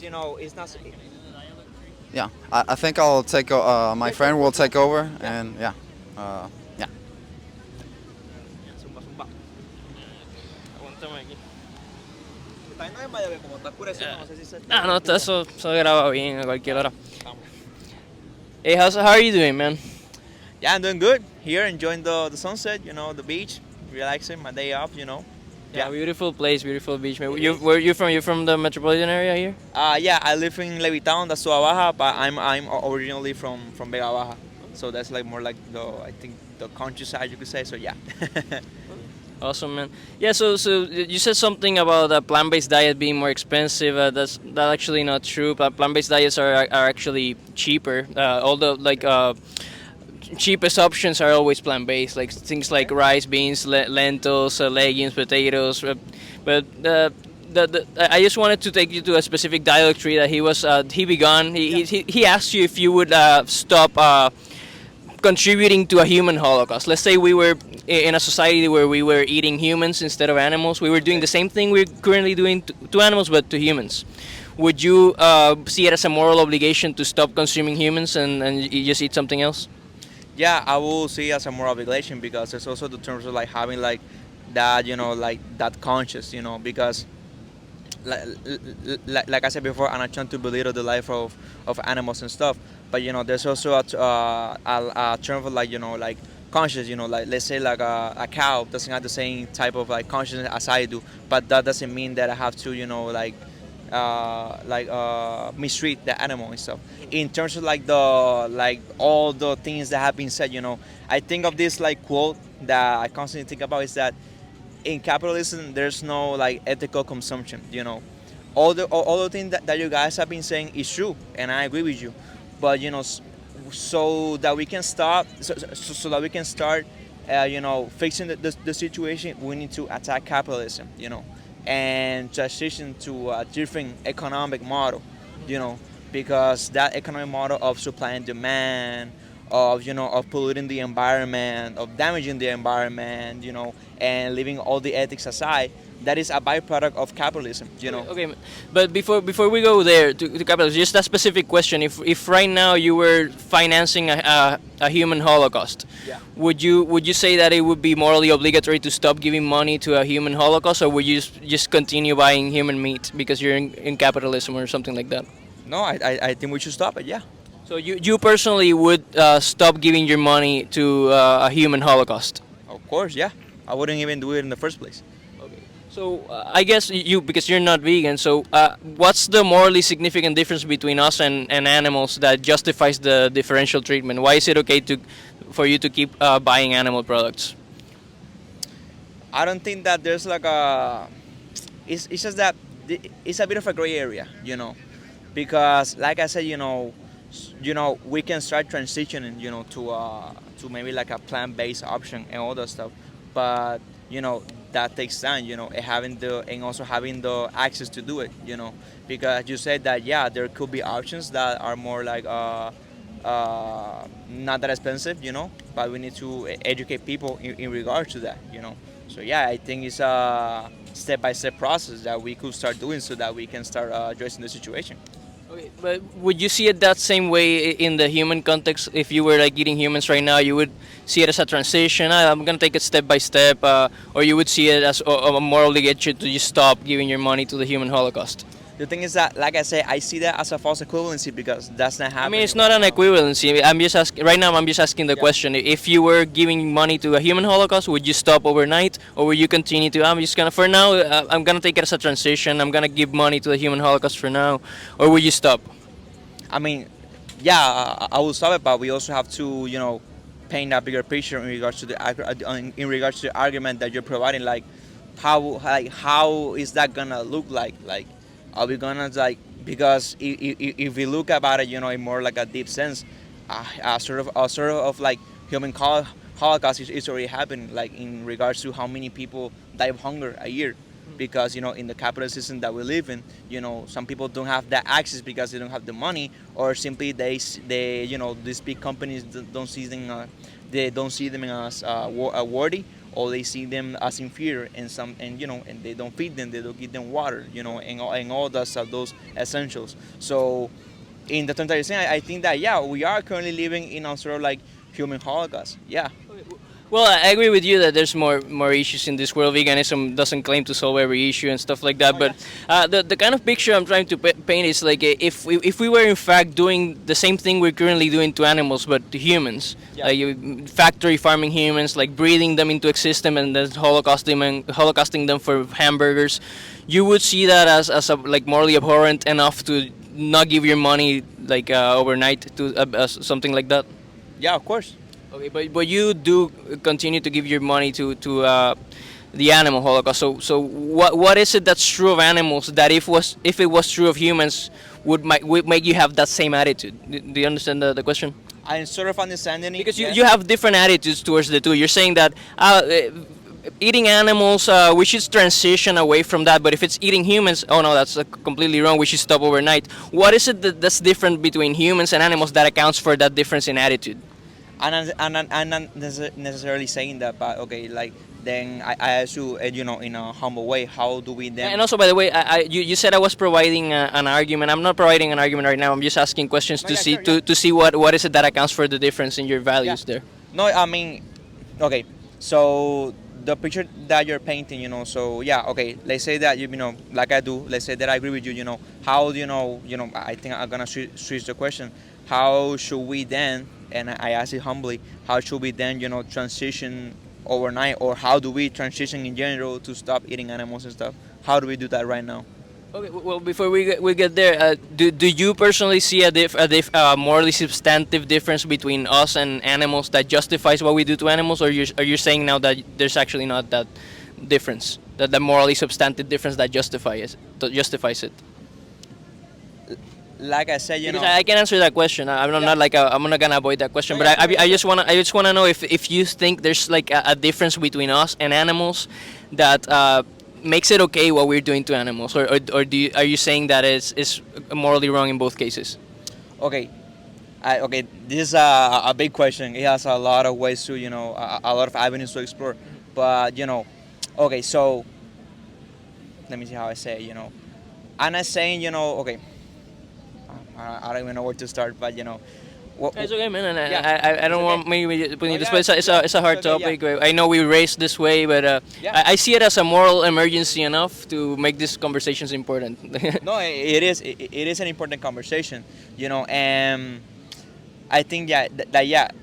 It's not. Yeah, I think I'll take. My friend will take over, and yeah, yeah. Zumba, zumba. Está en Nueva Miami, como está oscureciendo, no sé si se Ah, está no, escuchando. eso graba bien a cualquier Dale, hora. vamos. Hey, how are you doing, man? Yeah, I'm doing good. Here, enjoying the sunset, the beach, relaxing, my day off, Yeah, Yeah, beautiful place, beautiful beach, man. it You is. where you from? You from the metropolitan area here? Yeah, I live in Levitown, that's Sua Baja, but I'm originally from Vega Baja. So that's like more like I think the countryside, you could say. So yeah. Awesome, man. Yeah, so you said something about a plant-based diet being more expensive. That's actually not true. But plant-based diets are actually cheaper. Although cheapest options are always plant-based, like things like rice, beans, lentils, legumes, potatoes. I just wanted to take you to a specific dietary that he began. He asked you if you would stop contributing to a human holocaust. Let's say we were in a society where we were eating humans instead of animals. We were doing the same thing we're currently doing to animals, but to humans. Would you see it as a moral obligation to stop consuming humans and you just eat something else? Yeah, I will see it as a moral obligation because there's also the terms of like having like that, like that conscious, because like I said before, I'm not trying to belittle the life of animals and stuff, but there's also a term for like like conscious, like let's say like a cow doesn't have the same type of like consciousness as I do, but that doesn't mean that I have to mistreat the animal and stuff. In terms of like the like all the things that have been said, I think of this like quote that I constantly think about is that in capitalism there's no like ethical consumption. All the things that you guys have been saying is true, and I agree with you, but so that we can stop so that we can start fixing the situation, we need to attack capitalism, and transition to a different economic model, you know because that economic model of supply and demand, of polluting the environment, of damaging the environment, and leaving all the ethics aside, that is a byproduct of capitalism. Okay, but before we go there to capitalism, just a specific question: if right now you were financing a human holocaust, Yeah. would you say that it would be morally obligatory to stop giving money to a human holocaust, or would you just continue buying human meat because you're in capitalism or something like that? No, I think we should stop it. Yeah. So you personally would stop giving your money to a human holocaust? Of course. Yeah. I wouldn't even do it in the first place. So I guess you because you're not vegan. So what's the morally significant difference between us and animals that justifies the differential treatment? Why is it okay for you to keep buying animal products? I don't think that there's like a. It's just that it's a bit of a gray area, because like I said, we can start transitioning, to maybe like a plant-based option and all that stuff, but that takes time, and also having the access to do it, because you said that yeah, there could be options that are more like not that expensive, but we need to educate people in regards to that, So yeah, I think it's a step-by-step process that we could start doing so that we can start addressing the situation. Okay, but would you see it that same way in the human context? If you were like eating humans right now, you would see it as a transition. I'm gonna take it step by step, or you would see it as a moral obligation to just stop giving your money to the human holocaust. The thing is that, like I say, I see that as a false equivalency because that's not I mean, happening it's not right an now. equivalency. I'm just asking right now. I'm just asking the Yeah. question: if you were giving money to a human holocaust, would you stop overnight, or would you continue to? I'm just gonna for now. I'm gonna take it as a transition. I'm gonna give money to the human holocaust for now, or would you stop? I mean, yeah, I will stop it, but we also have to, paint a bigger picture in regards to in regards to the argument that you're providing. How is that gonna look like? Like, are we gonna like because if we look about it, in more like a deep sense, a sort of like human holocaust is already happening. Like in regards to how many people die of hunger a year, because in the capitalist system that we live in, some people don't have that access because they don't have the money, or simply these big companies don't see them as worthy, or they see them as inferior, and and they don't feed them, they don't give them water, and all that stuff, those essentials. So in the terms that you're saying, I think that yeah, we are currently living in a sort of like human holocaust. Yeah. Well, I agree with you that there's more issues in this world. Veganism doesn't claim to solve every issue and stuff like that. But the kind of picture I'm trying to paint is like if we were in fact doing the same thing we're currently doing to animals, but to humans, like factory farming humans, like breeding them into existence and then holocausting them for hamburgers, you would see that as a, like morally abhorrent enough to not give your money like overnight to something like that. Yeah, of course. Okay, but you do continue to give your money to the animal holocaust. So what is it that's true of animals that if it was true of humans would make you have that same attitude? Do you understand the question? I'm sort of understanding it. Because Yes. you have different attitudes towards the two. You're saying that eating animals, we should transition away from that. But if it's eating humans, oh no, that's completely wrong. We should stop overnight. What is it that's different between humans and animals that accounts for that difference in attitude? I'm not necessarily saying that, but okay, like then I ask you, in a humble way, how do we then? And also, by the way, you said I was providing an argument. I'm not providing an argument right now. I'm just asking questions to yeah, see sure, yeah. to see what is it that accounts for the difference in your values there. No, I mean, okay, so the picture that you're painting, so yeah, okay, let's say that like I do, let's say that I agree with you, how do I think I'm gonna switch the question. How should we then, and I ask it humbly, how should we then, transition overnight, or how do we transition in general to stop eating animals and stuff? How do we do that right now? Okay, well, before we get there, do you personally see a morally substantive difference between us and animals that justifies what we do to animals, or are you saying now that there's actually not that difference, that the morally substantive difference that justifies it? Like I said, Because I can answer that question. I'm not like I'm not gonna avoid that question, No, but yeah, I just wanna know if you think there's like a difference between us and animals that makes it okay what we're doing to animals, or are you saying that it's morally wrong in both cases? Okay, okay, this is a big question. It has a lot of ways to, a lot of avenues to explore. But, okay, so let me see how I say it, I'm not saying, okay, I don't even know where to start, but, It's okay, man. And Yeah. I don't It's want okay. maybe putting Oh, this, yeah, but it's a hard it's okay, topic. I know we raised this way, but Yeah. I see it as a moral emergency enough to make these conversations important. No, it is. It is an important conversation, and I think that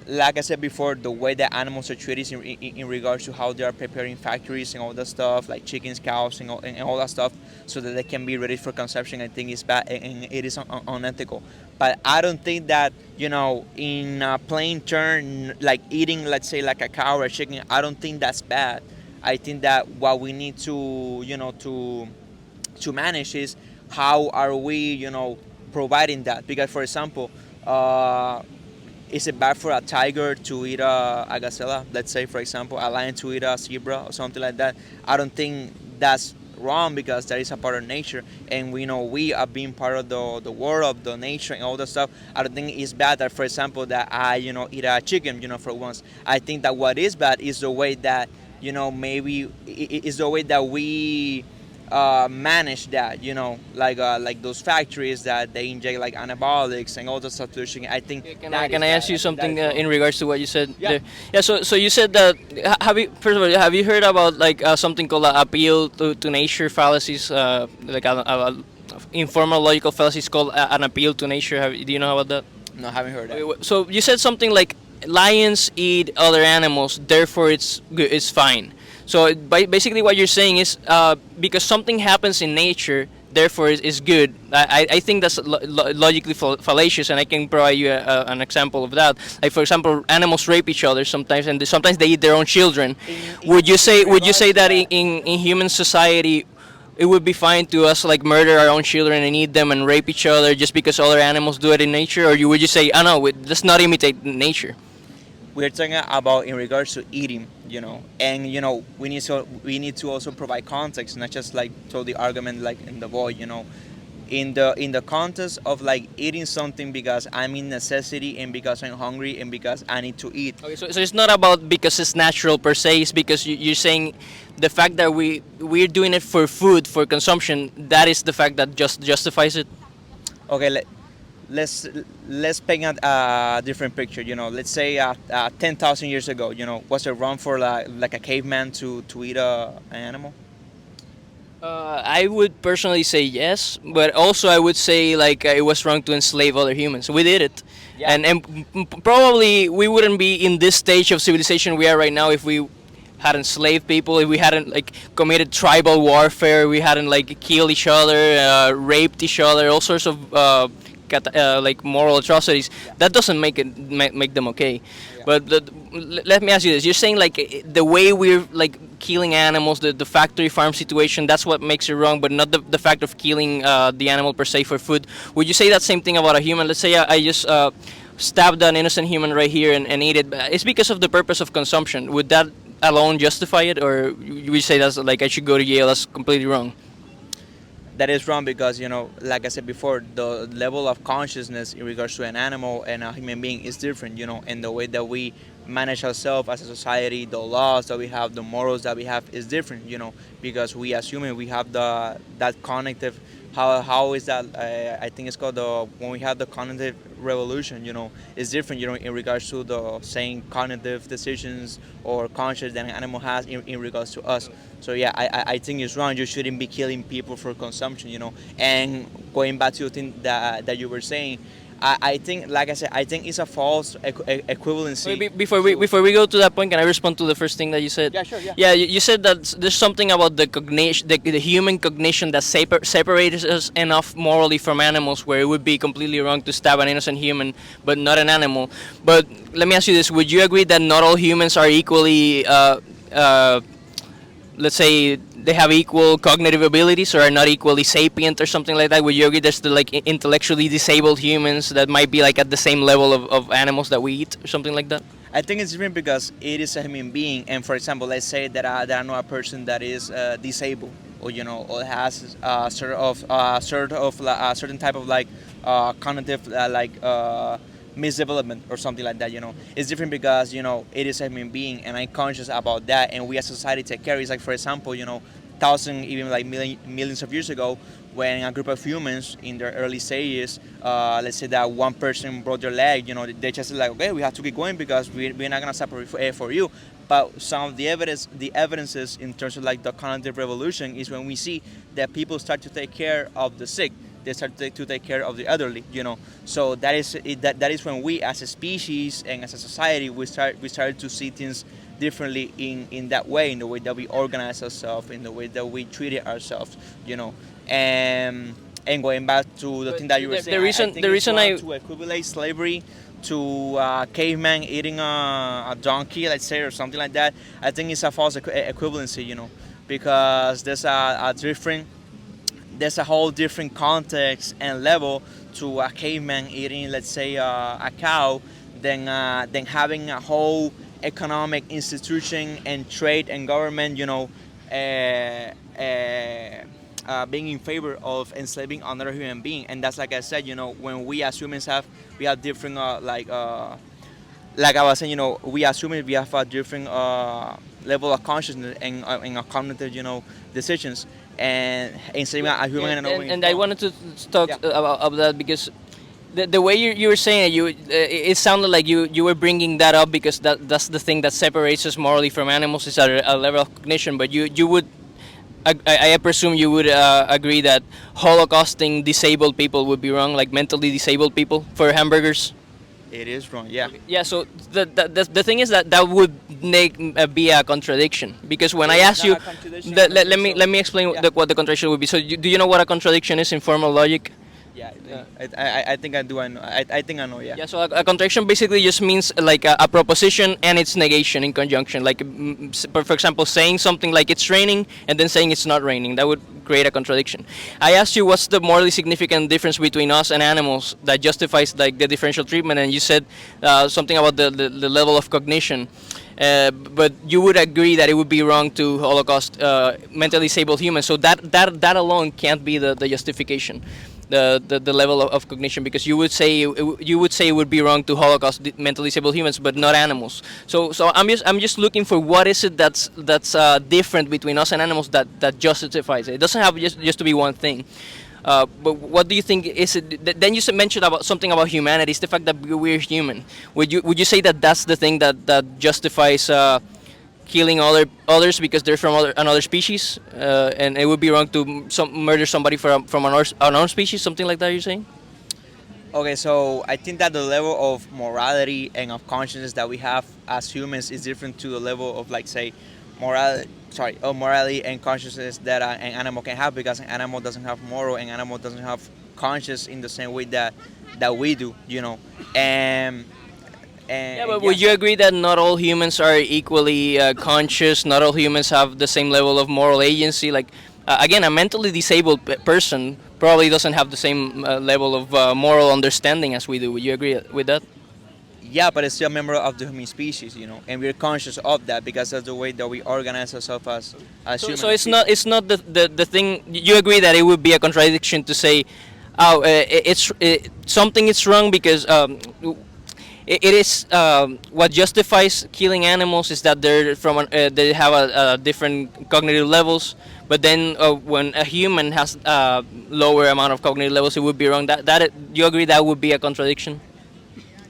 like I said before, the way that animals are treated in regards to how they are preparing factories and all that stuff, like chickens, cows, and all that stuff, so that they can be ready for conception, I think is bad and it is unethical. But I don't think that in a plain term, like eating, let's say, like a cow or a chicken, I don't think that's bad. I think that what we need to to manage is how are we providing that, because for example, is it bad for a tiger to eat a gazelle, let's say, for example, a lion to eat a zebra or something like that? I don't think that's wrong, because that is a part of nature, and we know we are being part of the world of the nature and all that stuff. I don't think it's bad that, for example, that I eat a chicken for once. I think that what is bad is the way that maybe is the way that we manage that, like those factories that they inject like anabolics and all the stuff to the chicken. I think Can I ask you something in regards to what you said Yeah. there? Yeah. So you said that first of all, have you heard about like something called appeal to nature fallacies, like a informal logical fallacies called an appeal to nature? Do you know about that? No, I haven't heard that. So you said something like lions eat other animals, therefore it's good, it's fine. So basically, what you're saying is because something happens in nature, therefore is good. I think that's logically fallacious, and I can provide you an example of that. Like for example, animals rape each other sometimes, and sometimes they eat their own children. Would you say that in human society, it would be fine to us like murder our own children and eat them and rape each other just because other animals do it in nature, or would you say, oh no, let's not imitate nature? We're talking about in regards to eating, and we need to also provide context, not just like throw the argument like in the void, in the context of like eating something because I'm in necessity and because I'm hungry and because I need to eat. Okay, so it's not about because it's natural per se. It's because you're saying the fact that we're doing it for food, for consumption. That is the fact that just justifies it. Okay, let's let's paint a different picture. Let's say 10,000 years ago. Was it wrong for like a caveman to eat an animal? I would personally say yes, but also I would say like it was wrong to enslave other humans. We did it, Yeah. and probably we wouldn't be in this stage of civilization we are right now if we hadn't enslaved people, if we hadn't like committed tribal warfare, we hadn't like killed each other, raped each other, all sorts of like moral atrocities. That doesn't make them okay. But let me ask you this: you're saying like the way we're like killing animals, the factory farm situation, that's what makes it wrong, but not the fact of killing the animal per se for food. Would you say that same thing about a human? Let's say I just stabbed an innocent human right here and ate it. It's because of the purpose of consumption. Would that alone justify it, or would you say that's like I should go to jail? That's completely wrong. That is wrong because like I said before, the level of consciousness in regards to an animal and a human being is different. And the way that we manage ourselves as a society, the laws that we have, the morals that we have is different. Because we as humans we have that cognitive. How is that? I think it's called when we have the cognitive revolution. It's different. In regards to the same cognitive decisions or conscious that an animal has in regards to us. So yeah, I think it's wrong. You shouldn't be killing people for consumption. And going back to the thing that you were saying, I think, like I said, I think it's a false equivalency. Wait, before we go to that point, can I respond to the first thing that you said? Yeah, sure. Yeah. Yeah, you said that there's something about the cognition, the human cognition that separates us enough morally from animals, where it would be completely wrong to stab an innocent human, but not an animal. But let me ask you this: would you agree that not all humans are equally, let's say, they have equal cognitive abilities or are not equally sapient or something like that? Would you agree there's the like intellectually disabled humans that might be like at the same level of animals that we eat or something like that? I think it's different because it is a human being, and for example, let's say that I know a person that is disabled, or has a certain type of like cognitive misdevelopment or something like that. It's different because it is a human being, and I'm conscious about that, and we as society take care. It's like, for example, thousand, even like millions of years ago, when a group of humans in their early stages, let's say that one person broke their leg, they just like, okay, we have to keep going because we're not gonna separate for you. But some of the evidences in terms of like the cognitive revolution is when we see that people start to take care of the sick, they start to take care of the elderly. So that is when we as a species and as a society we started to see things differently in that way, in the way that we organize ourselves, in the way that we treated ourselves. And going back to the thing that you were saying, the reason I to equivalate slavery to caveman eating a donkey, let's say, or something like that, I think it's a false equivalency, because there's a whole different context and level to a caveman eating, let's say, a cow than having a whole economic institution and trade and government, being in favor of enslaving another human being. And that's, like I said, when we as humans we have different like I was saying, we as humans we have a different level of consciousness and cognitive, decisions, and enslaving a human. and I wanted to talk about that because the way you were saying it, it sounded like you were bringing that up because that's the thing that separates us morally from animals, is a level of cognition. But you would, I presume you would agree that holocausting disabled people would be wrong, like mentally disabled people for hamburgers. It is wrong, yeah. Yeah, so the thing is that would be a contradiction, because when I ask you, let me explain what the contradiction would be. So do you know what a contradiction is in formal logic? Yeah, I think I do. I know. I think I know. Yeah. Yeah. So a contradiction basically just means like a proposition and its negation in conjunction. Like, for example, saying something like it's raining and then saying it's not raining. That would create a contradiction. I asked you what's the morally significant difference between us and animals that justifies like the differential treatment, and you said something about the level of cognition. But you would agree that it would be wrong to Holocaust mentally disabled humans. So that alone can't be the justification. the level of cognition, because you would say it would be wrong to holocaust mentally disabled humans but not animals. So I'm just looking for what is it that's different between us and animals that justifies it. It doesn't have just to be one thing. But what do you think is it? Then you mentioned about something about humanity. It's the fact that we're human. Would you say that that's the thing that justifies killing others because they're from another species, and it would be wrong to murder somebody from another species, something like that? You're saying? Okay, so I think that the level of morality and of consciousness that we have as humans is different to the level of, like, say, morality and consciousness that an animal can have, because an animal doesn't have moral, and animal doesn't have conscious in the same way that we do, Yeah, but would you agree that not all humans are equally conscious? Not all humans have the same level of moral agency. Like, again, a mentally disabled person probably doesn't have the same level of moral understanding as we do. Would you agree with that? Yeah, but it's still a member of the human species, and we're conscious of that because that's the way that we organize ourselves as So, humans. so it's not the thing. You agree that it would be a contradiction to say, oh, something is wrong because it is what justifies killing animals is that they have a different cognitive levels. But then when a human has lower amount of cognitive levels, it would be wrong. You agree that would be a contradiction?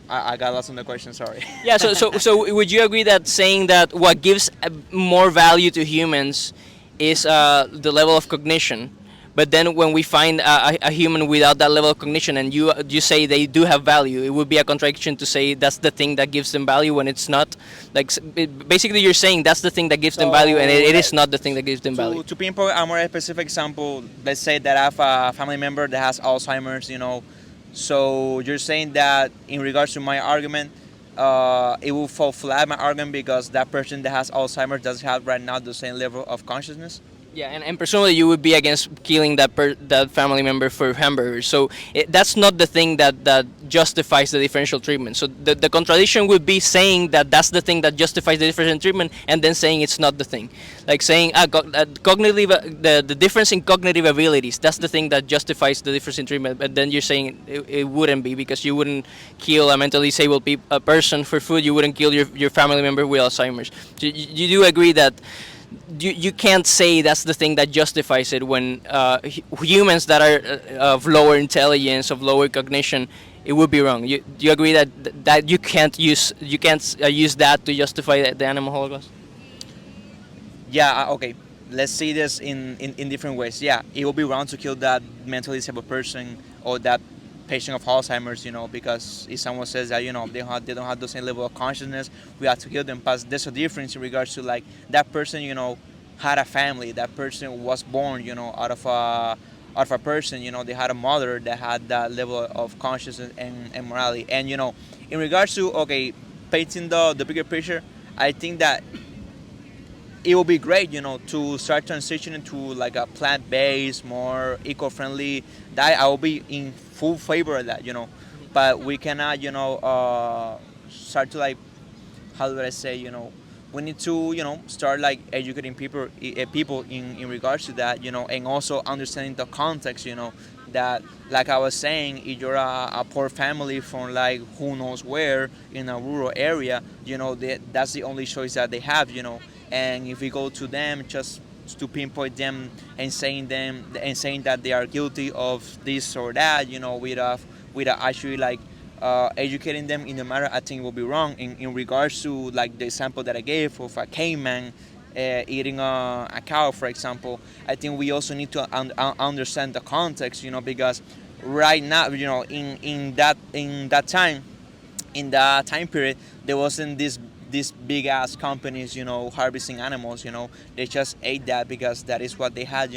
I got lost on the question. Sorry. Yeah. So would you agree that saying that what gives more value to humans is the level of cognition, but then when we find a human without that level of cognition, and you say they do have value, it would be a contradiction to say that's the thing that gives them value when it's not. Like, basically, you're saying that's the thing that gives them value, and it is not the thing that gives them value. To pinpoint a more specific example, let's say that I have a family member that has Alzheimer's. So you're saying that in regards to my argument, it will fall flat, my argument, because that person that has Alzheimer's doesn't have right now the same level of consciousness? Yeah, and presumably you would be against killing that family member for hamburgers. So that's not the thing that justifies the differential treatment. So the contradiction would be saying that that's the thing that justifies the differential treatment, and then saying it's not the thing. Like saying cognitive the difference in cognitive abilities, that's the thing that justifies the difference in treatment. But then you're saying it wouldn't be, because you wouldn't kill a mentally disabled a person for food. You wouldn't kill your family member with Alzheimer's. So you do agree that you can't say that's the thing that justifies it when humans that are of lower intelligence, of lower cognition, it would be wrong. Do you agree that you can't use that to justify the animal holocaust? Yeah, okay. Let's see this in different ways. Yeah, it will be wrong to kill that mentally disabled person or that patient of Alzheimer's, because if someone says that, they don't have the same level of consciousness, we have to kill them. But there's a difference in regards to, like, that person, had a family. That person was born, out of a person, they had a mother that had that level of consciousness and morality. And, in regards to, okay, painting the bigger picture, I think that it will be great, to start transitioning to, like, a plant-based, more eco-friendly diet. I will be in full favor of that, But we cannot, start to, like, how do I say, we need to, start, like, educating people in regards to that, and also understanding the context, that, like I was saying, if you're a poor family from, like, who knows where in a rural area, that's the only choice that they have, And if we go to them just to pinpoint them and saying that they are guilty of this or that, without actually, like, educating them in the matter, I think will be wrong. In regards to, like, the example that I gave of a caveman eating a cow, for example, I think we also need to understand the context, because right now, in that time period, there wasn't these big ass companies, harvesting animals. They just ate that because that is what they had,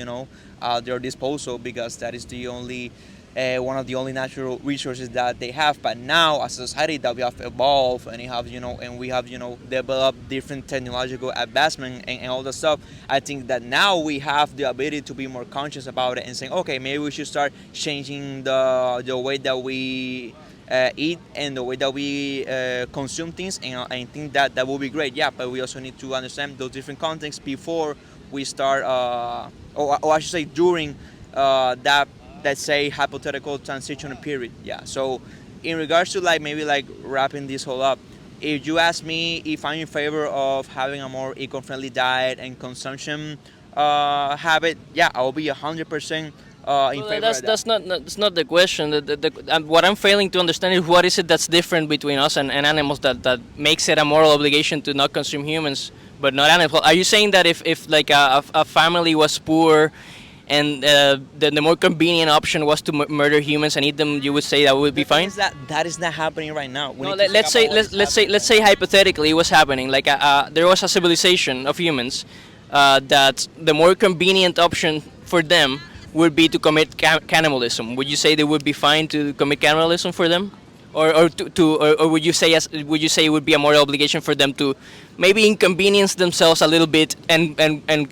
at their disposal, because that is the only one of the only natural resources that they have. But now, as a society, that we have evolved and we have developed different technological advancement and all the stuff. I think that now we have the ability to be more conscious about it and saying, okay, maybe we should start changing the way that we eat and the way that we consume things, and I think that will be great. Yeah, but we also need to understand those different contexts before we start, or I should say during let's say hypothetical transitional period. Yeah. So in regards to like maybe like wrapping this whole up, if you ask me if I'm in favor of having a more eco-friendly diet and consumption habit, yeah, I will be 100% in Well, favor of that. that's not the question. What I'm failing to understand is what is it that's different between us and animals that makes it a moral obligation to not consume humans but not animals. Are you saying that if like a family was poor and the more convenient option was to murder humans and eat them, you would say that would be The thing fine? is that that is not happening right now. We No, need to let's talk say about what is let's say hypothetically it was happening. Like there was a civilization of humans that the more convenient option for them would be to commit cannibalism. Would you say they would be fine to commit cannibalism for them, or would you say it would be a moral obligation for them to maybe inconvenience themselves a little bit and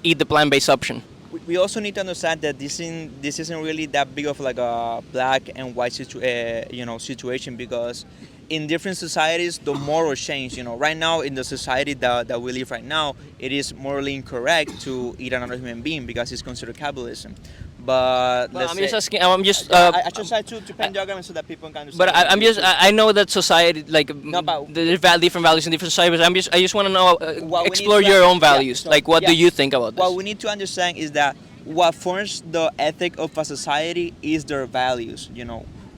eat the plant-based option? we also need to understand that this isn't really that big of like a black and white situation, because in different societies the morals change. Right now in the society that we live right now, it is morally incorrect to eat another human being because it's considered capitalism. But Well, let's I'm just say, asking. I'm just. I just try to paint the argument so that people can understand. But I'm just. I know that society, like, but- there's different values in different societies. I just want to know, What we need explore to your own yeah, values. so, Like, what yeah. do you think about this? What we need to understand is that what forms the ethic of a society is their values.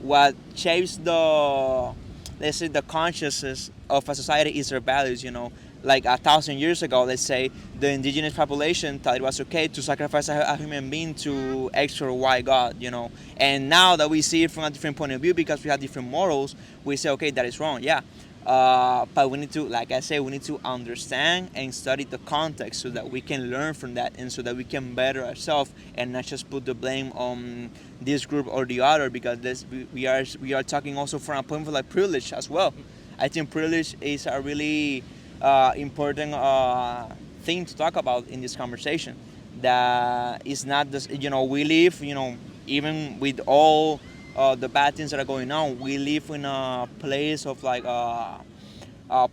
What shapes the, let's say, the consciousness of a society is their values. Like 1,000 years ago, let's say, the indigenous population thought it was okay to sacrifice a human being to X or Y God. And now that we see it from a different point of view because we have different morals, we say, okay, that is wrong. Yeah. But we need to, like I said, we need to understand and study the context so that we can learn from that and so that we can better ourselves and not just put the blame on this group or the other, because we are talking also from a point of like privilege as well. I think privilege is a really important thing to talk about in this conversation. That is not just, we live, even with all the bad things that are going on, we live in a place of like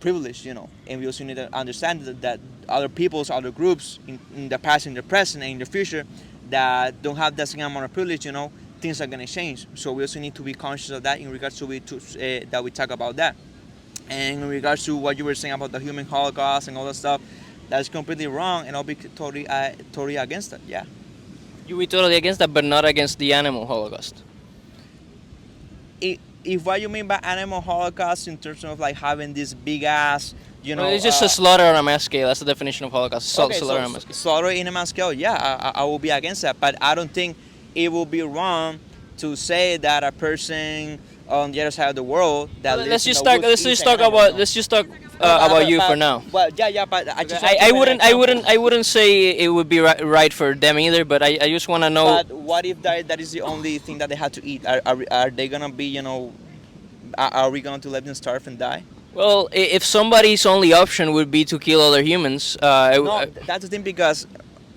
privilege, and we also need to understand that other peoples, other groups in the past, in the present, and in the future that don't have that same amount of privilege, things are going to change. So we also need to be conscious of that in regards to that we talk about that. And in regards to what you were saying about the human Holocaust and all that stuff, that's completely wrong, and I'll be totally against that. Yeah. You be totally against that, but not against the animal Holocaust. If what you mean by animal Holocaust in terms of like having this big ass, Well, it's just a slaughter on a mass scale. That's the definition of Holocaust. okay, Slaughter on a mass scale. slaughter in a mass scale, yeah, I will be against that. But I don't think it will be wrong to say that a person on the other side of the world that lives Let's in just the talk. woods Let's eats just an talk animal, about. Let's just talk about you for now. Well, yeah, but I just I wouldn't say it would be right for them either. But I just want to know. But what if that is the only thing that they have to eat? Are they gonna be, are we going to let them starve and die? Well, if somebody's only option would be to kill other humans, No, that's the thing, because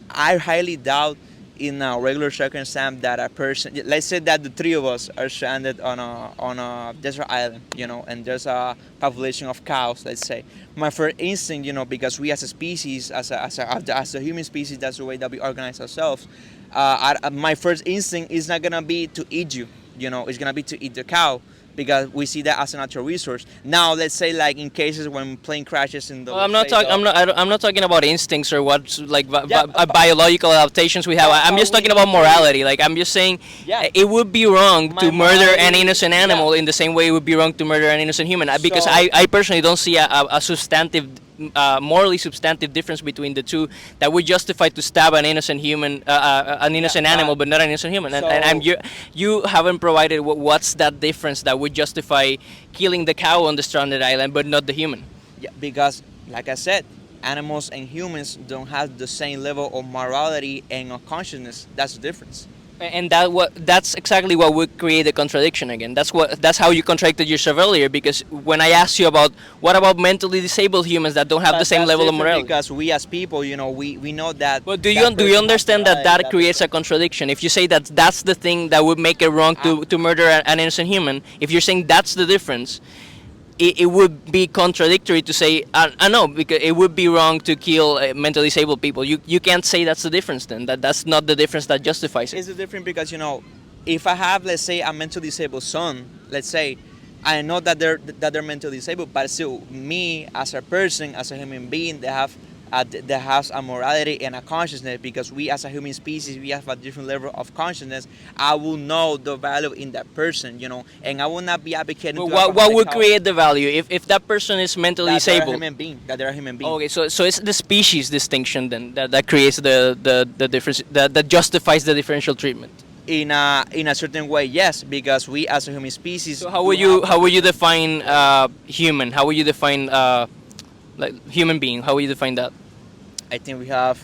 I highly doubt in a regular circumstance that a person, let's say that the three of us are stranded on a desert island, and there's a population of cows, let's say. My first instinct, because we as a species, as a human species, that's the way that we organize ourselves. My first instinct is not gonna be to eat you, it's gonna be to eat the cow, because we see that as a natural resource. Now, let's say like in cases when plane crashes in the. well, I'm not talking about instincts or what like Yeah, biological adaptations we have. Yeah, I'm but just we talking need about to- morality. Like I'm just saying, Yeah. it would be wrong My to murder an morality- innocent animal yeah. in the same way it would be wrong to murder an innocent human. Because So- I personally don't see a substantive. Morally substantive difference between the two that would justify to stab an innocent human, an innocent Yeah, animal, but- but not an innocent human. And So- you haven't provided what's that difference that would justify killing the cow on the stranded island, but not the human. Yeah, because, like I said, animals and humans don't have the same level of morality and of consciousness. That's the difference. And that's exactly what would create a contradiction again. That's how you contradicted yourself earlier, because when I asked you about what about mentally disabled humans that don't have But the same that's level of different morality. because we as people, we know that. But that do you person understand has that morality, creates a contradiction? If you say that that's the thing that would make it wrong to murder an innocent human, if you're saying that's the difference, it would be contradictory to say I know, because it would be wrong to kill mentally disabled people. You can't say that's the difference then. That's not the difference that justifies it. It's different because if I have, let's say, a mentally disabled son, let's say, I know that they're mentally disabled, but still, me as a person, as a human being, that has a morality and a consciousness, because we as a human species, we have a different level of consciousness. I will know the value in that person, and I will not be advocating But to what would how create the value if that person is mentally that they're a disabled? human being, that they're a human being. Okay, so it's the species distinction then that creates the difference that justifies the differential treatment. In a certain way, yes, because we as a human species. So how would you define human? How would you define like human being? How would you define that? I think we have.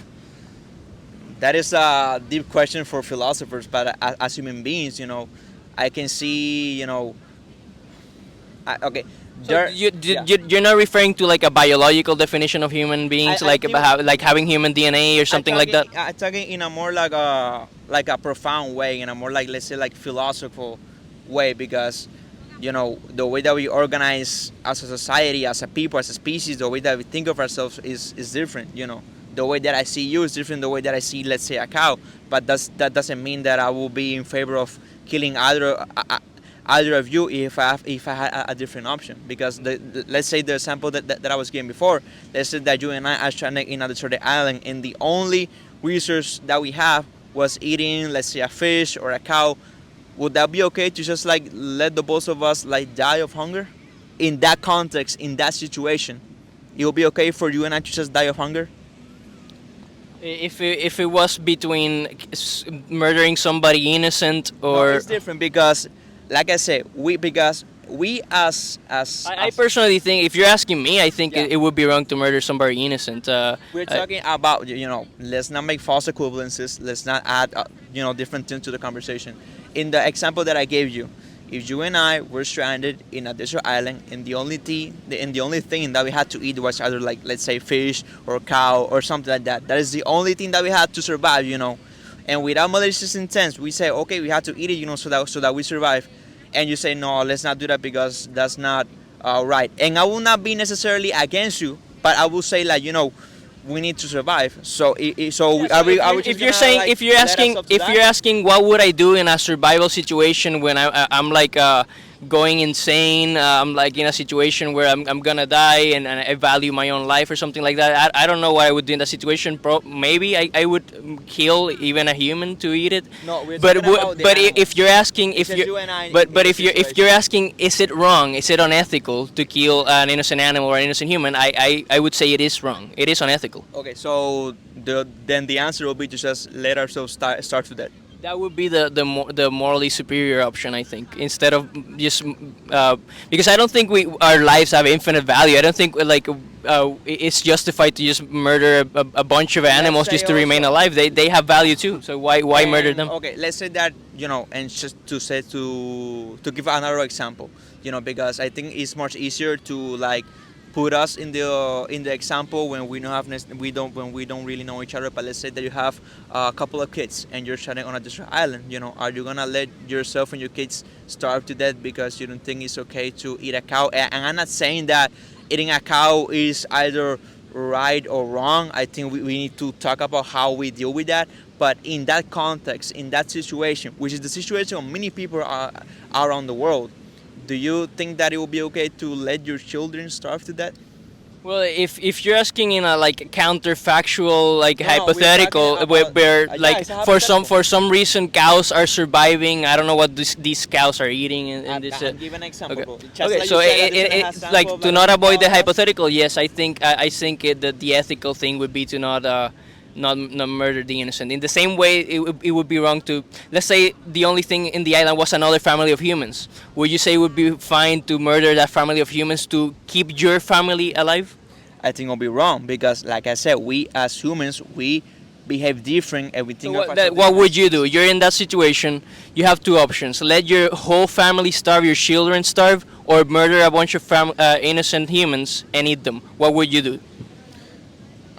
That is a deep question for philosophers, but as human beings, I can see, okay. So you're not referring to like a biological definition of human beings, I think- like having human DNA or something like that. I'm talking in a more like a profound way, in a more like, let's say, like philosophical way, because the way that we organize as a society, as a people, as a species, the way that we think of ourselves is different. The way that I see you is different. The way that I see, let's say, a cow, but that doesn't mean that I will be in favor of killing either of you if I had a different option. Because let's say the example that I was giving before, let's say that you and I are stranded in a deserted island, and the only resource that we have was eating, let's say, a fish or a cow. Would that be okay to just like let the both of us like die of hunger? In that context, in that situation, it will be okay for you and I to just die of hunger? If it was between murdering somebody innocent or No, it's different because, like I said, because we I personally think, if you're asking me, I think Yeah. it would be wrong to murder somebody innocent. we're talking about, let's not make false equivalences. Let's not add different things to the conversation. In the example that I gave you, if you and I were stranded in a desert island, and the only thing that we had to eat was either, like, let's say, fish or cow or something like that. That is the only thing that we had to survive. And without malicious intent, we say, okay, we have to eat it, so that we survive. And you say, no, let's not do that because that's not right. And I will not be necessarily against you, but I will say, like, we need to survive. So If you're saying, if you're asking what would I do in a survival situation when I'm like going insane, I'm like in a situation where I'm gonna die and I value my own life or something like that. I don't know what I would do in that situation. Maybe I would kill even a human to eat it. No, we're But talking about the but animal. if you're asking if It's just you you and I but in but this if you're asking, is it wrong? Is it unethical to kill an innocent animal or an innocent human? I would say it is wrong. It is unethical. Okay, so then the answer will be to just let ourselves start to that. That would be the morally superior option, I think, instead of just because I don't think our lives have infinite value. I don't think it's justified to just murder a bunch of animals say just to remain also- alive. They have value too. So why murder them? Okay, let's say that, and just to give another example, because I think it's much easier to like put us in the example when we don't really know each other. But let's say that you have a couple of kids and you're stranded on a desert island. Are you gonna let yourself and your kids starve to death because you don't think it's okay to eat a cow? And I'm not saying that eating a cow is either right or wrong. I think we need to talk about how we deal with that. But in that context, in that situation, which is the situation of many people around the world, do you think that it will be okay to let your children starve to death? Well, if you're asking in a like counterfactual, like No, we're hypothetical, talking where, about- where yeah, like it's a for some reason cows are surviving. I don't know what these cows are eating in this. I'll give an example. Okay, bro. Just okay, like so you said, that it has like sample, to but not avoid the cow has- hypothetical, yes, I think that the ethical thing would be to not murder the innocent. In the same way, it would be wrong to, let's say the only thing in the island was another family of humans. Would you say it would be fine to murder that family of humans to keep your family alive? I think it'll be wrong because, like I said, we as humans, we behave different and we So think of ourselves what different. would you do? You're in that situation. You have two options: let your whole family starve, your children starve, or murder a bunch of innocent humans and eat them. What would you do?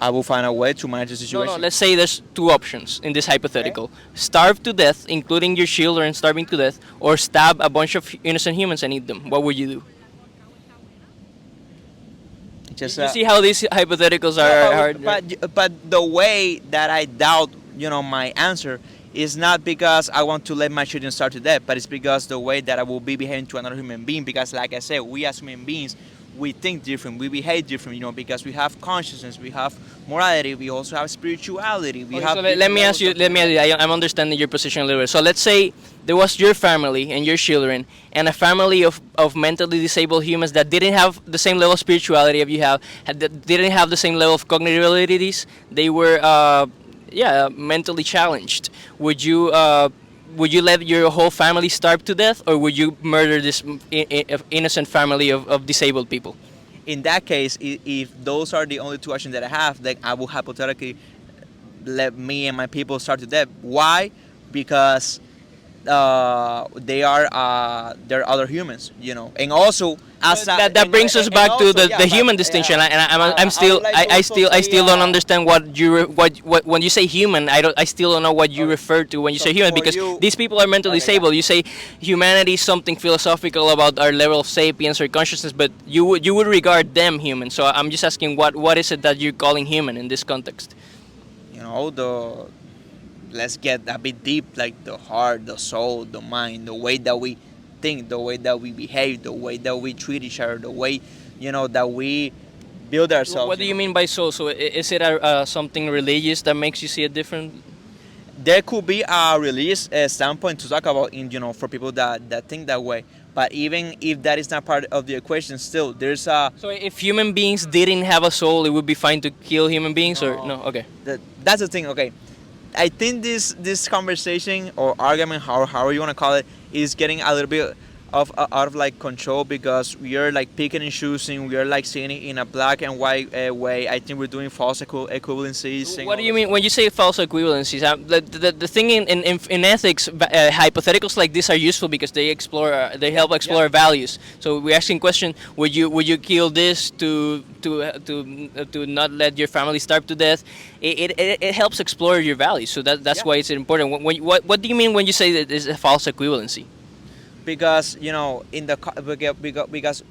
I will find a way to manage the No, situation. no. Let's say there's two options in this hypothetical: starve to death, including your children starving to death, or stab a bunch of innocent humans and eat them. What would you do? Just, You see how these hypotheticals are hard. but the way that I doubt, my answer It's not because I want to let my children starve to death, but it's because the way that I will be behaving to another human being. Because, like I said, we as human beings, we think different, we behave different, because we have consciousness, we have morality, we also have spirituality. We Okay, have so let me ask you. Let me. I'm understanding your position a little bit. So let's say there was your family and your children, and a family of mentally disabled humans that didn't have the same level of spirituality as you have, that didn't have the same level of cognitive abilities. They were, mentally challenged. Would you let your whole family starve to death, or would you murder this innocent family of disabled people? In that case, if those are the only two options that I have, then I will hypothetically let me and my people starve to death. Why? Because they're other humans, and also as That brings us back to the human distinction, and I'm still I still don't understand what what when you say human. I still don't know what you refer to when you say human, because these people are mentally disabled. You say humanity is something philosophical about our level of sapience or consciousness, but you would regard them human. So I'm just asking, what is it that you're calling human in this context? the let's get a bit deep, like the heart, the soul, the mind, the way that we think, the way that we behave, the way that we treat each other, the way that we build ourselves. What do you mean by soul? So is it something religious that makes you see it different? There could be a religious standpoint to talk about for people that think that way. But even if that is not part of the equation, still there's a. So if human beings didn't have a soul, it would be fine to kill human beings, or no? Okay. That's the thing. Okay, I think this conversation or argument, however you want to call it, is getting a little bit out of like control, because we are like picking and choosing. We are like seeing it in a black and white way. I think we're doing false equivalencies. What do you mean when you say false equivalencies? The thing in ethics, hypotheticals like this are useful because they help explore values. So we're asking question: would you kill this to not let your family starve to death? It helps explore your values. So that's why it's important. What do you mean when you say that it's a false equivalency? Because because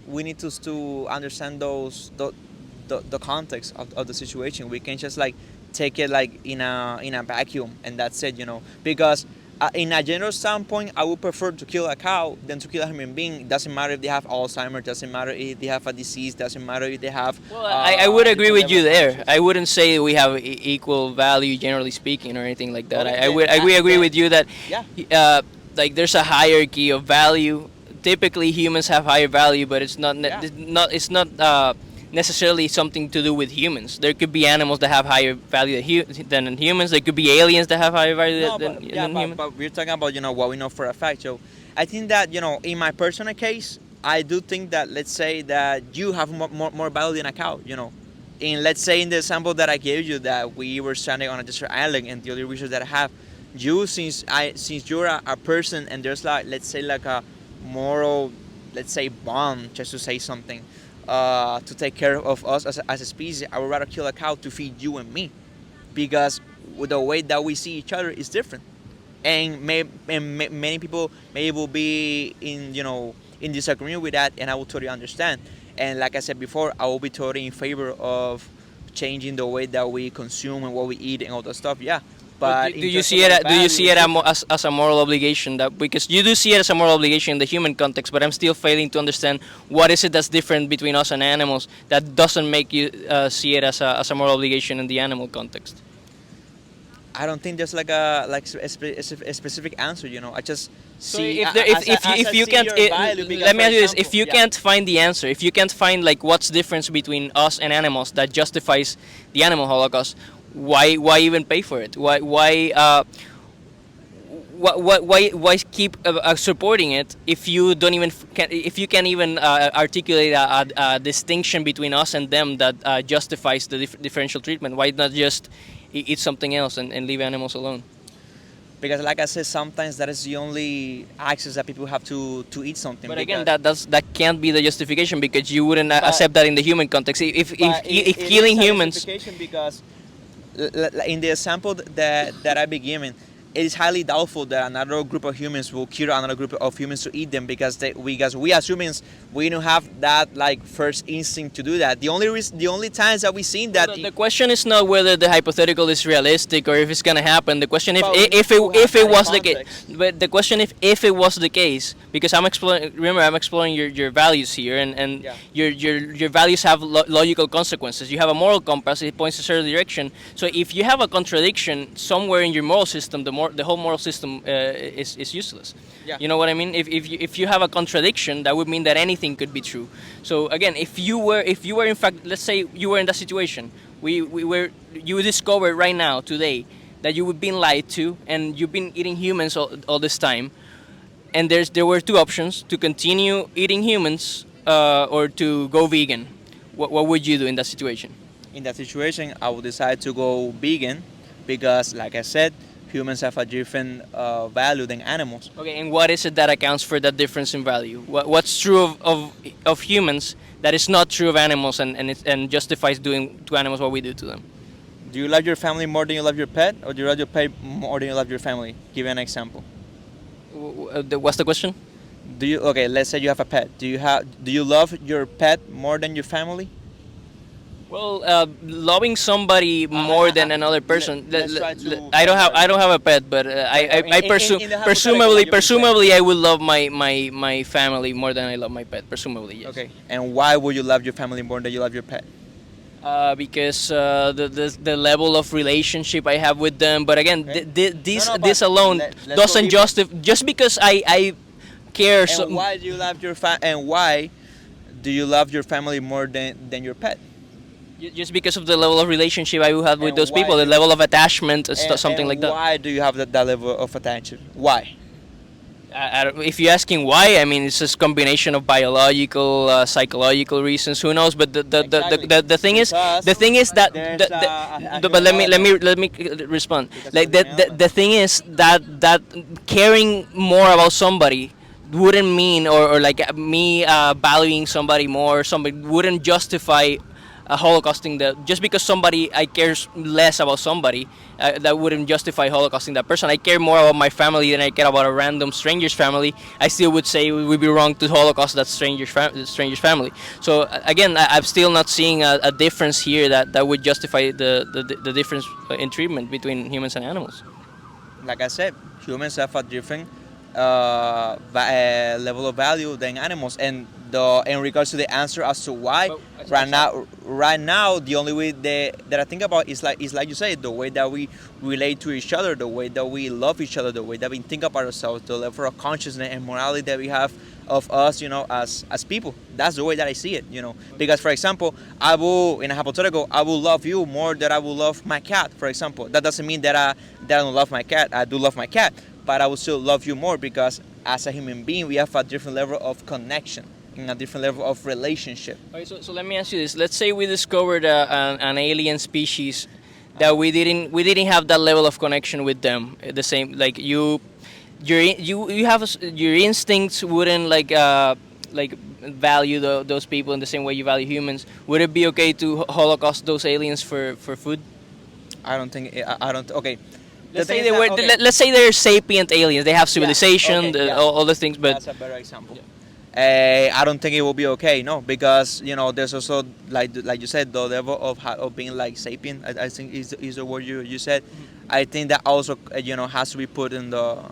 we need to understand the context of the situation. We can't just like take it like in a vacuum and that's it. Because in a general standpoint, I would prefer to kill a cow than to kill a human being. It doesn't matter if they have Alzheimer's, doesn't matter if they have a disease, doesn't matter if they have. Well, I would agree with you there. I wouldn't say we have equal value generally speaking or anything like that. I would agree with you that. Yeah. Like there's a hierarchy of value. Typically, humans have higher value, but it's not necessarily something to do with humans. There could be animals that have higher value than humans. There could be aliens that have higher value than humans. But we're talking about what we know for a fact. So I think that in my personal case, I do think that, let's say that you have more value than a cow. Let's say in the example that I gave you, that we were stranded on a desert island, and the other research that I have. You, since you're a person, and there's like, let's say, like a moral, let's say, bond, just to say something, to take care of us as a species, I would rather kill a cow to feed you and me, because the way that we see each other is different, and many people maybe will be in disagreement with that, and I will totally understand. And like I said before, I will be totally in favor of changing the way that we consume and what we eat and all that stuff. Yeah. But do you see it? Do you see it as a moral obligation? That because you do see it as a moral obligation in the human context, but I'm still failing to understand what is it that's different between us and animals that doesn't make you see it as a moral obligation in the animal context. I don't think there's like a specific answer. I just see. If you can't, let me ask you this: if you can't find the answer, if you can't find like what's the difference between us and animals that justifies the animal holocaust. Why even pay for it? Why keep supporting it if you don't even if you can't even articulate a distinction between us and them that justifies the differential treatment? Why not just eat something else and leave animals alone? Because, like I said, sometimes that is the only access that people have to eat something. But again, that can't be the justification, because you wouldn't accept that in the human context. If killing humans. Because in the example that I be giving, it is highly doubtful that another group of humans will kill another group of humans to eat them, because we as humans, we don't have that like first instinct to do that. The only times that we seen that. The question is not whether the hypothetical is realistic or if it's gonna happen. The question Well, if we if have it that was in the case, context. but the question if it was the case, because I'm exploring. Remember, I'm exploring your values here, and Yeah. your values have logical consequences. You have a moral compass; it points a certain direction. So if you have a contradiction somewhere in your moral system, the whole moral system is useless. Yeah. You know what I mean? If you have a contradiction, that would mean that anything could be true. So again, if you were in fact, let's say you were in that situation, you discovered right now today that you were being lied to and you've been eating humans all this time, and there were two options: to continue eating humans or to go vegan. What would you do in that situation? In that situation, I would decide to go vegan because, like I said, humans have a different value than animals. Okay, and what is it that accounts for that difference in value? What's true of humans that is not true of animals and justifies doing to animals what we do to them? Do you love your family more than you love your pet, or do you love your pet more than you love your family? Give you an example. What's the question? Let's say you have a pet. Do you love your pet more than your family? Well, loving somebody more than another person. let's try to I don't have a pet, but I presume in the hypothetical, what you would say. presumably I will love my family more than I love my pet. Presumably, yes. Okay. And why would you love your family more than you love your pet? Because the level of relationship I have with them. But again, Okay. this alone let's go doesn't deeper. justify. Just because I care so. And why do you love and why do you love your family more than your pet? Just because of the level of relationship I will have with And those why people, the do- level of attachment, something And like that. Why do you have that level of attachment? Why? If you're asking why, I mean it's just combination of biological, psychological reasons. Who knows? But Exactly. the thing is, Because the thing is that. there's, But let me respond. Because Like there's the thing is that caring more about somebody wouldn't mean or like me valuing somebody more. Somebody wouldn't justify holocausting just because somebody I care less about somebody that wouldn't justify holocausting that person. I care more about my family than I care about a random stranger's family. I still would say it would be wrong to holocaust that stranger's family. So again, I'm still not seeing a difference here that would justify the difference in treatment between humans and animals. Like I said, humans have a different level of value than animals, and in regards to the answer as to why, But- right now, the only way that I think about is like you say, the way that we relate to each other, the way that we love each other, the way that we think about ourselves, the level of consciousness and morality that we have of us, as people. That's the way that I see it, Because, for example, in a hypothetical, I will love you more than I will love my cat, for example. That doesn't mean that I don't love my cat. I do love my cat, but I will still love you more because as a human being, we have a different level of connection and a different level of relationship. Okay, so let me ask you this. Let's say we discovered an alien species that we didn't have that level of connection with them. The same like you have your instincts wouldn't like value those people in the same way you value humans. Would it be okay to holocaust those aliens for food? I don't think. I don't. Okay. The Let's thing say is they that- were. okay. Let's say they're sapient aliens. They have civilization, okay, yeah. all the things, but That's a better example. I don't think it will be okay, no, because there's also like you said, the level of being like sapient. I think is the word you said. I think that also has to be put in the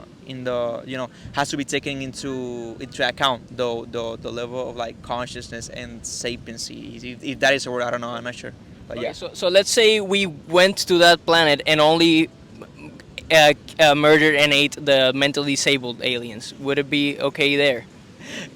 has to be taken into account the level of like consciousness and sapiency. If that is a word, I don't know. I'm not sure. But okay, yeah. so let's say we went to that planet and only murdered and ate the mentally disabled aliens. Would it be okay there?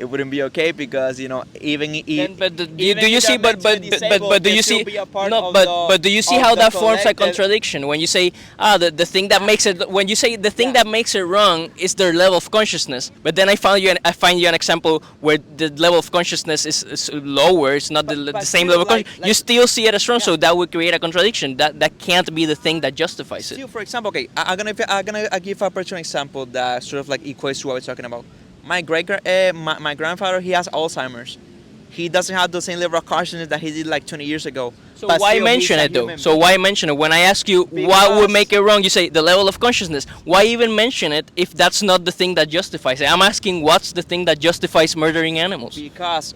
It wouldn't be okay because even Then, but do even you if see? they're But mentally disabled, do you they'll still see? be a part No, of but do you see of how the that forms a collective- contradiction when you say the thing that makes it when you say the thing Yeah. that makes it wrong is their level of consciousness. But then I find you an example where the level of consciousness is lower. It's not the But same still, level of like- consciousness. You still see it as wrong, so that would create a contradiction. That can't be the thing that justifies it. Still, for example, okay, I'm gonna give a personal example that sort of like equates to what we're talking about. My grandfather, he has Alzheimer's, he doesn't have the same level of consciousness that he did like 20 years ago. So But why still, mention he's a it though? human So being. why mention it? When I ask you what would make it wrong, you say the level of consciousness. Why even mention it if that's not the thing that justifies it? I'm asking what's the thing that justifies murdering animals? Because,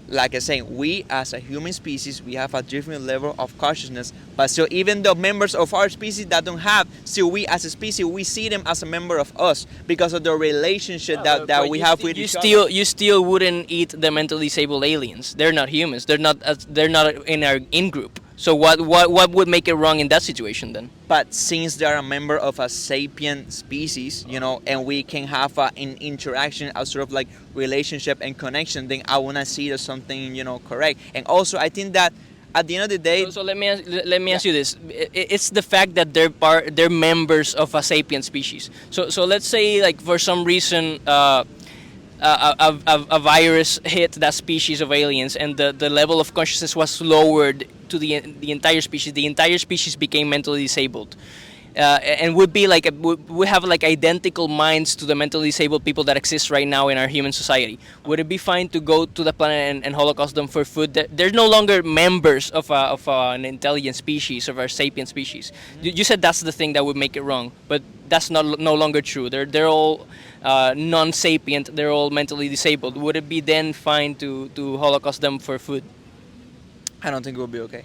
like I say, we as a human species, we have a different level of consciousness. But still, even the members of our species that don't have, still we as a species, we see them as a member of us because of the relationship that But we you have sti- with you each still other. you still wouldn't eat the mentally disabled aliens. They're not humans. They're not in our in group. So what would make it wrong in that situation then? But since they are a member of a sapient species, and we can have an interaction, a sort of like relationship and connection, then I wanna see it as something correct. And also, I think that at the end of the day, So let me ask you this: it's the fact that they're members of a sapient species. So let's say like for some reason. A virus hit that species of aliens, and the level of consciousness was lowered to the entire species. The entire species became mentally disabled, and would be like would have like identical minds to the mentally disabled people that exist right now in our human society. Would it be fine to go to the planet and holocaust them for food? They're no longer members of an intelligent species, of our sapient species. You said that's the thing that would make it wrong, but that's no longer true. They're all non-sapient. They're all mentally disabled. Would it be then fine to holocaust them for food? I don't think it will be okay.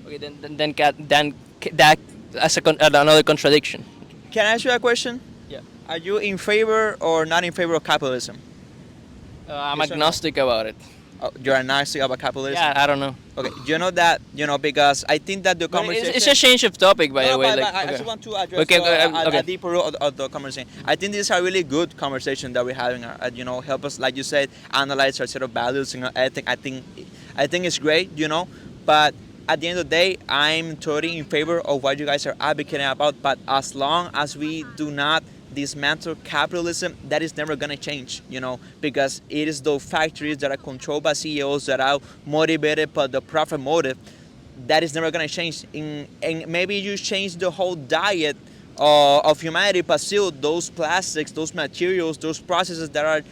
Okay, then that as another contradiction. Can I ask you a question? Yeah. Are you in favor or not in favor of capitalism? I'm Yes or no? agnostic about it. Oh, you're agnostic about capitalism? Yeah, I don't know. Okay, you know that, because I think that the But conversation... it's a change of topic, by the No, way. but Like, I okay. just want to address Okay, a okay. deeper root of the conversation. I think this is a really good conversation that we're having. Help us, like you said, analyze our set of values and ethic. I think it's great. But at the end of the day, I'm totally in favor of what you guys are advocating about. But as long as we do not dismantle capitalism, that is never gonna change. Because it is those factories that are controlled by CEOs that are motivated by the profit motive. That is never gonna change. And maybe you change the whole diet of humanity, but still those plastics, those materials, those processes that are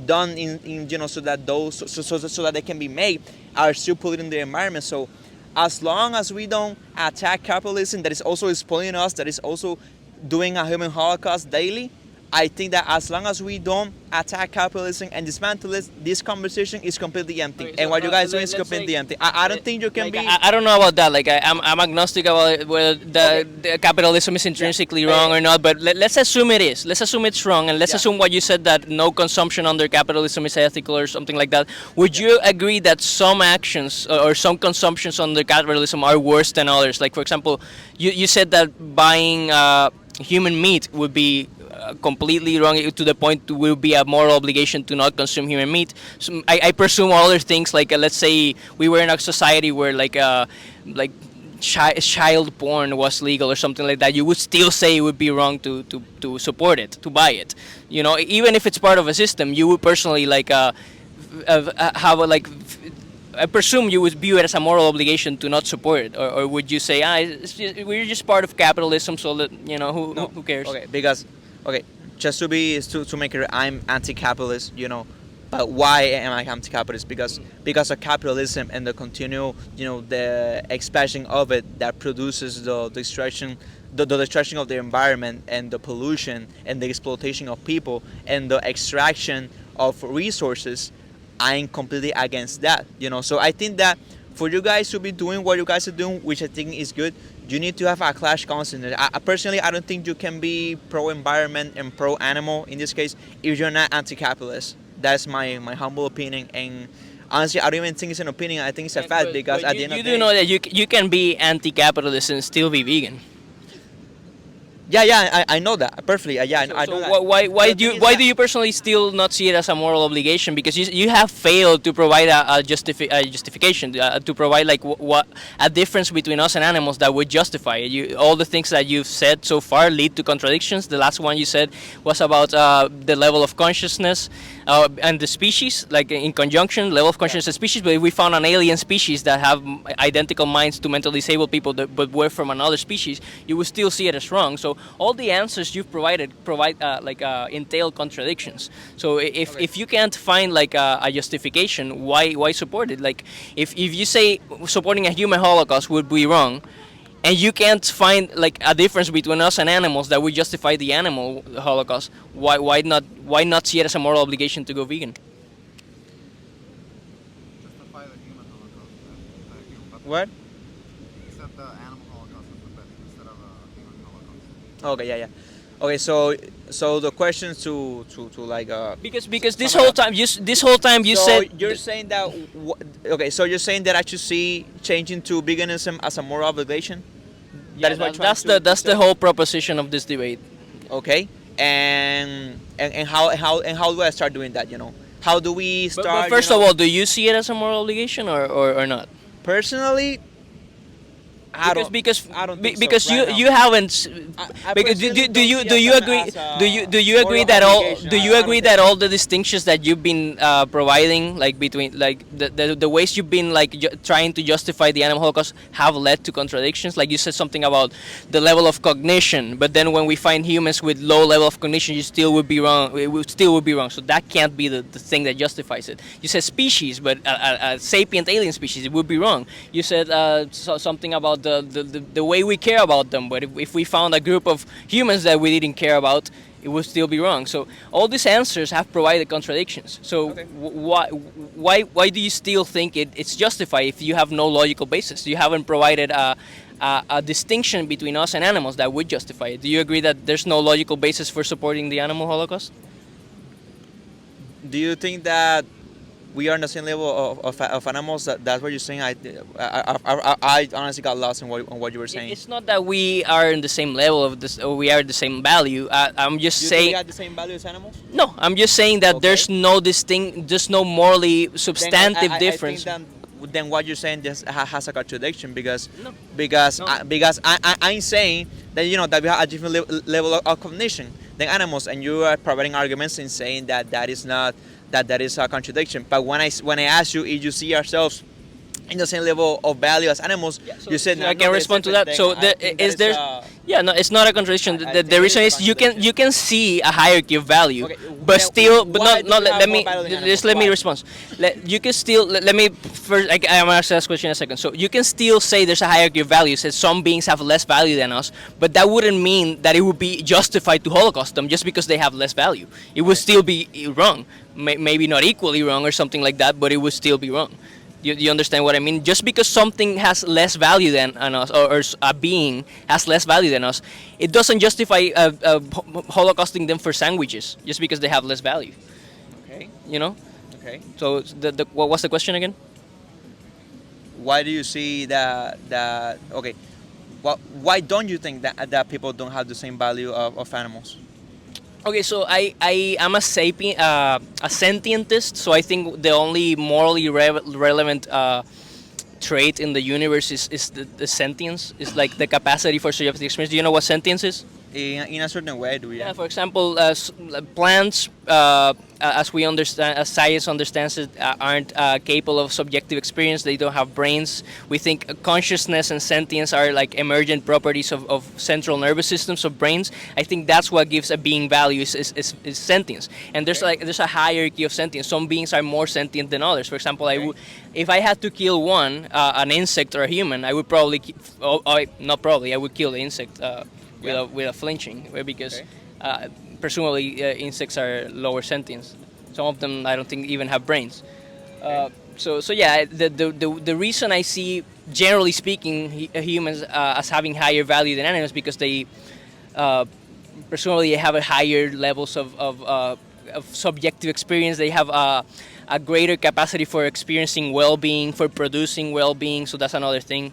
done in so that so that they can be made are still polluting the environment. So as long as we don't attack capitalism, that is also exploiting us, that is also doing a human holocaust daily, I think that as long as we don't attack capitalism and dismantle it, this conversation is completely empty. Okay, so, and what you guys doing is let's completely say- empty. I don't think you can Like, be... I don't know about that. Like I'm agnostic about whether the capitalism is intrinsically wrong or not. But let's assume it is. Let's assume it's wrong, and let's assume what you said, that no consumption under capitalism is ethical or something like that. Would you agree that some actions or some consumptions under capitalism are worse than others? Like for example, you said that buying human meat would be completely wrong, to the point will be a moral obligation to not consume human meat. So I presume other things like let's say we were in a society where like child porn was legal or something like that, you would still say it would be wrong to support it, to buy it. Even if it's part of a system, you would personally have I presume you would view it as a moral obligation to not support it, or would you say we're just part of capitalism, so that who cares? Okay, because just to make it, I'm anti-capitalist, but why am I anti-capitalist? Because of capitalism and the continual, the expansion of it that produces the destruction of the environment and the pollution and the exploitation of people and the extraction of resources. I'm completely against that, So I think that for you guys to be doing what you guys are doing, which I think is good, you need to have a clash consciousness. Personally, I don't think you can be pro-environment and pro-animal in this case if you're not anti-capitalist. That's my humble opinion, and honestly, I don't even think it's an opinion. I think it's a fact, because at the end of the day... You do know that you can be anti-capitalist and still be vegan. Yeah, I know that perfectly. Yeah, I know that. Why The thing is why that- do you personally still not see it as a moral obligation? Because you have failed to provide a justification, to provide like what a difference between us and animals that would justify it. All the things that you've said so far lead to contradictions. The last one you said was about the level of consciousness and the species, like in conjunction, level of consciousness and species. But if we found an alien species that have identical minds to mentally disabled people, but were from another species, you would still see it as wrong. So all the answers you've provide entail contradictions. So if you can't find like a justification, why support it? Like if you say supporting a human holocaust would be wrong, and you can't find like a difference between us and animals that would justify the animal holocaust, why not see it as a moral obligation to go vegan? Justify the human holocaust. What? Except the animal holocaust instead of a human holocaust. Okay, yeah, yeah. Okay, so the question to like Because this Sum it whole up. time you so said you're saying that okay, so you're saying that I should see changing to veganism as a moral obligation. yeah, That is what you're that's trying to the say? whole proposition of this debate. Okay, and how do I start doing that? How do we But start? first of all, do you see it as a moral obligation or not? Personally, I don't. I don't think so because right now. you haven't I because personally do don't you see do you them agree as a do you agree moral that all obligation. do you I don't agree think that so. all the distinctions that you've been providing like between like the ways you've been like trying to justify the animal holocaust have led to contradictions? Like you said something about the level of cognition, but then when we find humans with low level of cognition, you still would be wrong. It would still would be wrong. So that can't be the thing that justifies it. You said species, but a sapient alien species, it would be wrong. You said something about the way we care about them, but if we found a group of humans that we didn't care about, it would still be wrong. So all these answers have provided contradictions. So Okay. why do you still think it's justified if you have no logical basis? You haven't provided a distinction between us and animals that would justify it. Do you agree that there's no logical basis for supporting the animal holocaust? Do you think that we are on the same level of animals? That's what you're saying. I honestly got lost in what you were saying. It's not that we are in the same level of this, or we are the same value. I'm just Do you think saying. we have the same value as animals? No, I'm just saying that Okay. there's no morally substantive I difference. think then what you're saying just has a contradiction because No. because No. I'm saying that that we have a different level of cognition than animals, and you are providing arguments in saying that is not that is a contradiction. But when I ask you if you see yourselves in the same level of value as animals, you said So no, I can no, respond to different, that. then So I there, think is that there? is, Yeah, no, it's not a contradiction. I The think it reason is a is you can see a hierarchy of value, Okay, but then still, but why not do not you let, have let more me value than just animals? let me Why? respond. You can still let me first. I'm gonna ask this question in a second. So you can still say there's a hierarchy of values. That some beings have less value than us, but that wouldn't mean that it would be justified to holocaust them just because they have less value. It would still be wrong. Maybe not equally wrong or something like that, but it would still be wrong. You understand what I mean? Just because something has less value than us, or a being has less value than us, it doesn't justify holocausting them for sandwiches just because they have less value. Okay, You know? okay. So what was the question again? Why do you see that? Okay, why don't you think that people don't have the same value of animals? Okay, so I am a a sentientist. So I think the only morally relevant trait in the universe is the sentience. Is like the capacity for subjective experience. Do you know what sentience is? In a certain way, do you? Yeah, for example, plants, as we understand, as science understands it, aren't capable of subjective experience. They don't have brains. We think consciousness and sentience are like emergent properties of central nervous systems of brains. I think that's what gives a being value is sentience. And there's a hierarchy of sentience. Some beings are more sentient than others. For example, if I had to kill one, an insect or a human, I would probably, not probably, I would kill the insect. Without flinching, because presumably insects are lower sentience. Some of them I don't think even have brains. So yeah, the reason I see, generally speaking, humans as having higher value than animals because they presumably have a higher levels of subjective experience. They have a greater capacity for experiencing well-being, for producing well-being. So that's another thing.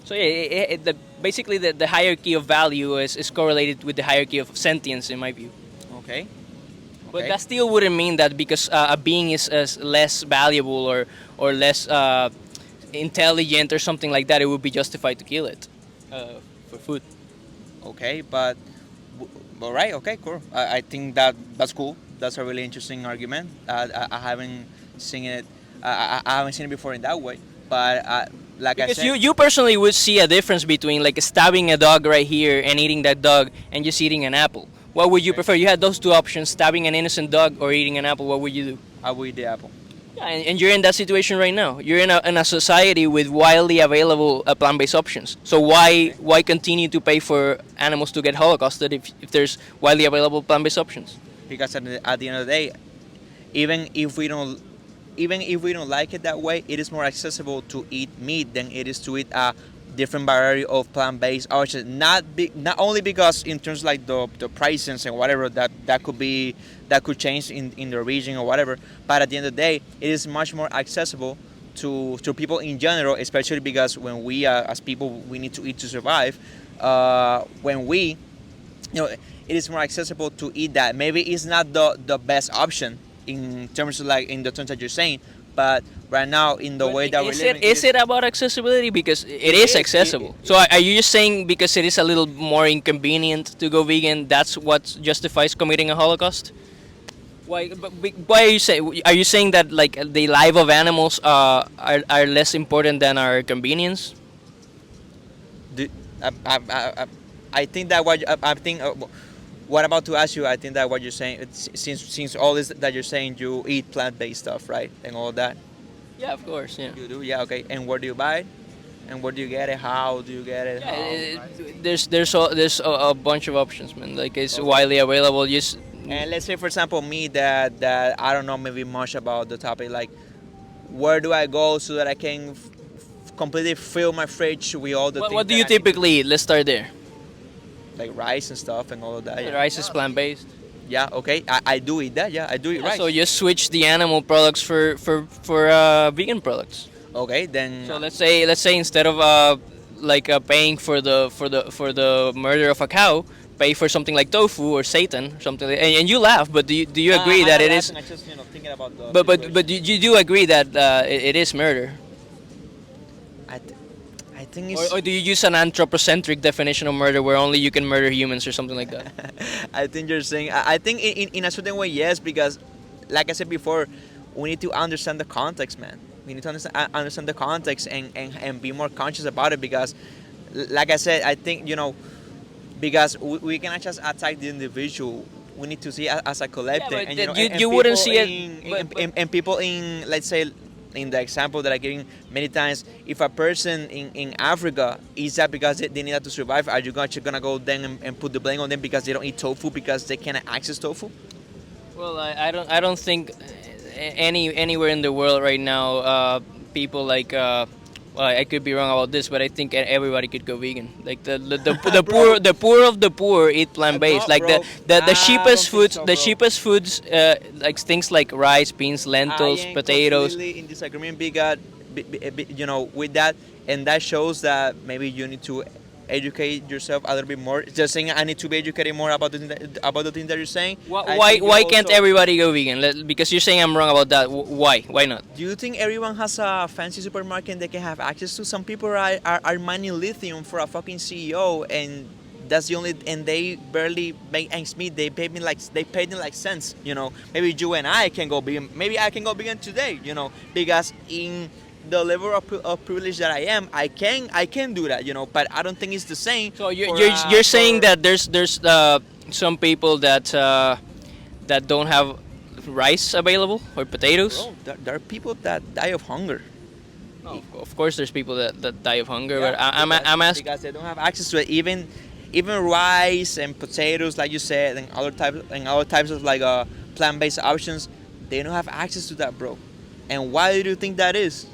So yeah, basically the hierarchy of value is correlated with the hierarchy of sentience, in my view. Okay. But Okay. that still wouldn't mean that because a being is less valuable or less intelligent or something like that, it would be justified to kill it for food. Okay, but all right. Okay, cool. I think that's cool. That's a really interesting argument. I haven't seen it. I haven't seen it before in that way. But like I Because said, you personally would see a difference between like stabbing a dog right here and eating that dog and just eating an apple. What would you prefer? You had those two options: stabbing an innocent dog or eating an apple. What would you do? I will eat the apple. Yeah, and you're in that situation right now. You're in a society with widely available plant-based options. So why continue to pay for animals to get holocausted if there's widely available plant-based options? Because at the end of the day, even if we don't even if we don't like it that way, it is more accessible to eat meat than it is to eat a different variety of plant-based options. Not only because in terms like the prices and whatever that could be that could change in the region or whatever, but at the end of the day, it is much more accessible to people in general, especially because when we as people we need to eat to survive. When we it is more accessible to eat that. Maybe it's not the best option in terms of like in the terms that you're saying, but right now in the way that we're living, Is it about accessibility? Because it is accessible. So are you just saying because it is a little more inconvenient to go vegan, that's what justifies committing a holocaust? Why are you saying? Are you saying that like the life of animals are less important than our convenience? do, I think that I think what I'm about to ask you, I think that what you're saying, since all this that you're saying, you eat plant-based stuff, right, and all that. Yeah, of course. Yeah. You do, yeah, okay. And where do you buy it? And where do you get it? How do you get it? Yeah, How? there's a bunch of options, man. Like it's widely available. Just And let's say, for example, me that I don't know maybe much about the topic. Like, where do I go so that I can completely fill my fridge with all the things? what do that you I need? typically eat? Let's start there. Like rice and stuff and all of that. The Yeah, rice is plant based. yeah, okay. I do eat that. Yeah, I do eat rice. So just switch the animal products for vegan products. Okay, then. So let's say instead of paying for the murder of a cow, pay for something like tofu or seitan, something. And you laugh, but do you agree that it is? I just thinking about the. But you do agree that it is murder, I think it's. or do you use an anthropocentric definition of murder where only you can murder humans or something like that? I think you're saying. I think in a certain way, yes, because, like I said before, we need to understand the context, man. We need to understand the context and be more conscious about it because, like I said, I think because we cannot just attack the individual. We need to see it as a collective. Yeah, but and, you and wouldn't people see it. and people in, let's say, in the example that I'm giving many times, if a person in Africa eats that because they need that to survive, are you gonna go then and put the blame on them because they don't eat tofu because they cannot access tofu? Well, I don't think anywhere in the world right now people like well, I could be wrong about this, but I think everybody could go vegan. Like the poor of the poor eat plant based. No, Like bro. the I cheapest don't think foods so, the bro. cheapest foods like things like rice, beans, lentils, I am potatoes. completely in disagreement because with that, and that shows that maybe you need to educate yourself a little bit more. Just saying, I need to be educated more about the things that you're saying. I think Why you can't also- everybody go vegan? Because you're saying I'm wrong about that. Why not? Do you think everyone has a fancy supermarket they can have access to? Some people are mining lithium for a fucking CEO, and that's the only, and they barely make ends meet. They paid me like cents. Maybe you and I can go vegan. Maybe I can go vegan today. Because in the level of privilege that I am, I can do that. But I don't think it's the same. So for, you're saying for- that there's some people that don't have rice available or potatoes. Bro, there are people that die of hunger. No, of course, there's people that die of hunger. Yeah, But I'm asking. because they don't have access to it. Even rice and potatoes, like you said, and other types of like plant-based options, they don't have access to that, bro. And why do you think that is?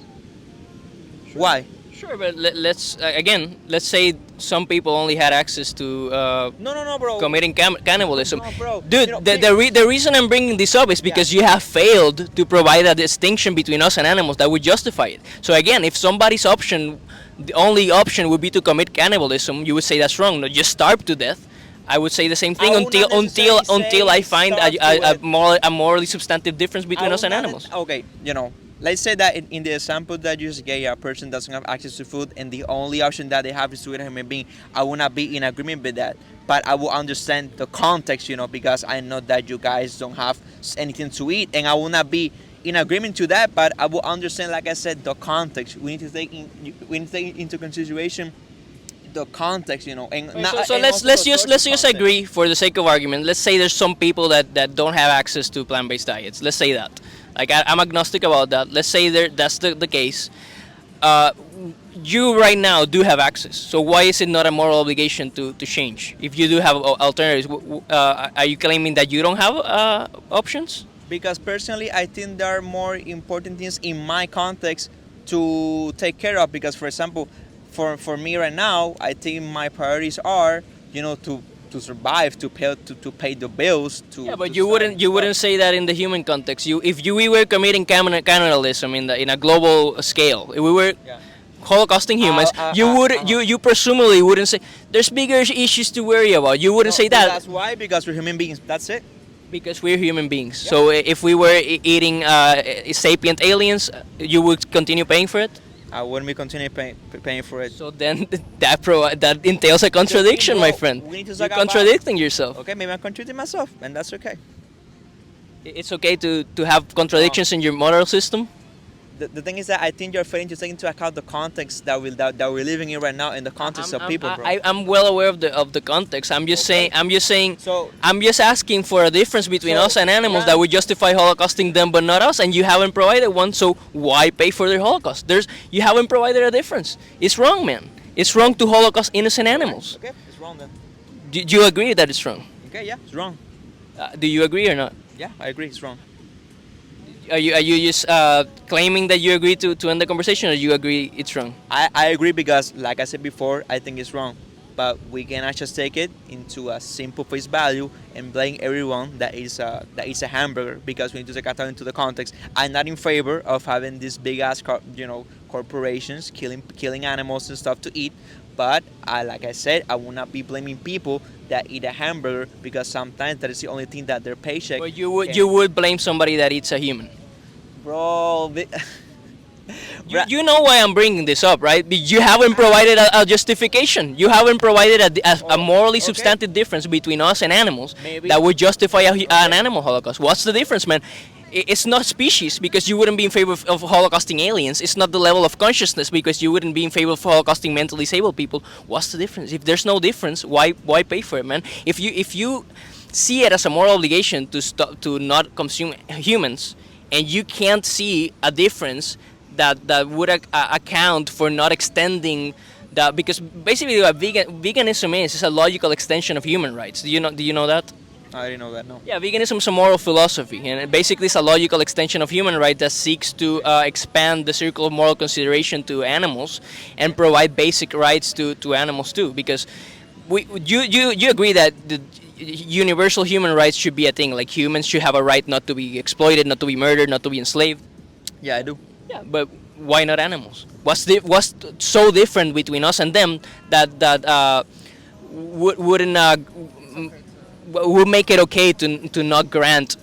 Why? Sure, but let's say some people only had access to No, bro. committing cannibalism. No, bro. Dude, the reason I'm bringing this up is because you have failed to provide a distinction between us and animals that would justify it. So again, if somebody's option, the only option would be to commit cannibalism, you would say that's wrong. No, just starve to death. I would say the same thing I would not necessarily until say I find starve to a morally substantive difference between us and animals. Okay, let's say that in the example that you just gave, a person doesn't have access to food, and the only option that they have is to eat a human being. I will not be in agreement with that, but I will understand the context, because I know that you guys don't have anything to eat, and I will not be in agreement to that, but I will understand, like I said, the context. We need to take into consideration the context, you know. And So and let's also let's the just social let's just context. agree for the sake of argument. Let's say there's some people that don't have access to plant-based diets. Let's say that. Like I'm agnostic about that. Let's say that's the case. Uh, you right now do have access. So why is it not a moral obligation to change? If you do have alternatives, are you claiming that you don't have options? Because personally, I think there are more important things in my context to take care of. Because, for example, for me right now, I think my priorities are, you know, to survive, to pay the bills. Yeah, but to you study wouldn't stuff. say that in the human context. If we were committing cannibalism in a global scale, if we were Yeah. holocausting humans, you presumably wouldn't say there's bigger issues to worry about. You wouldn't No, say but that that's why, because we're human beings. That's it. because we're human beings. So if we were eating sapient aliens, you would continue paying for it. I wouldn't be continue paying for it. So then that entails a contradiction, my friend. We need to You're talk about- contradicting yourself. Okay, maybe I'm contradicting myself, and that's okay. It's okay to have contradictions in your moral system. The thing is that I think you're failing to take into account the context that we're living in right now, and the context of people, bro. I'm well aware of the context. I'm just saying. So I'm just asking for a difference between So, us and animals yeah. that would justify holocausting them, but not us. And you haven't provided one, so why pay for their holocaust? You haven't provided a difference. It's wrong, man. It's wrong to holocaust innocent animals. okay, it's wrong then. Do you agree that it's wrong? Okay, yeah, it's wrong. Do you agree or not? Yeah, I agree, it's wrong. Are you just claiming that you agree to end the conversation, or you agree it's wrong? I agree because, like I said before, I think it's wrong. But we cannot just take it into a simple face value and blame everyone that is a hamburger, because we need to take account into the context. I'm not in favor of having these big ass corporations killing animals and stuff to eat. But like I said, I will not be blaming people that eat a hamburger, because sometimes that is the only thing that their paycheck. But can- you would blame somebody that eats a human. Bro. You know why I'm bringing this up, right? You haven't provided a justification. You haven't provided a morally okay. substantive difference between us and animals Maybe. that would justify an animal holocaust. What's the difference, man? It's not species, because you wouldn't be in favor of holocausting aliens. It's not the level of consciousness, because you wouldn't be in favor of holocausting mentally disabled people. What's the difference? If there's no difference, why pay for it, man? If you see it as a moral obligation to not consume humans, and you can't see a difference that would account for not extending that, because basically what veganism is a logical extension of human rights. Do you know that? I didn't know that. No. Yeah, veganism is a moral philosophy, and basically it's a logical extension of human rights that seeks to expand the circle of moral consideration to animals and provide basic rights to animals too. Because you agree that the universal human rights should be a thing. Like humans should have a right not to be exploited, not to be murdered, not to be enslaved. Yeah, I do. Yeah, but why not animals? What's so different between us and them that would make it okay to not grant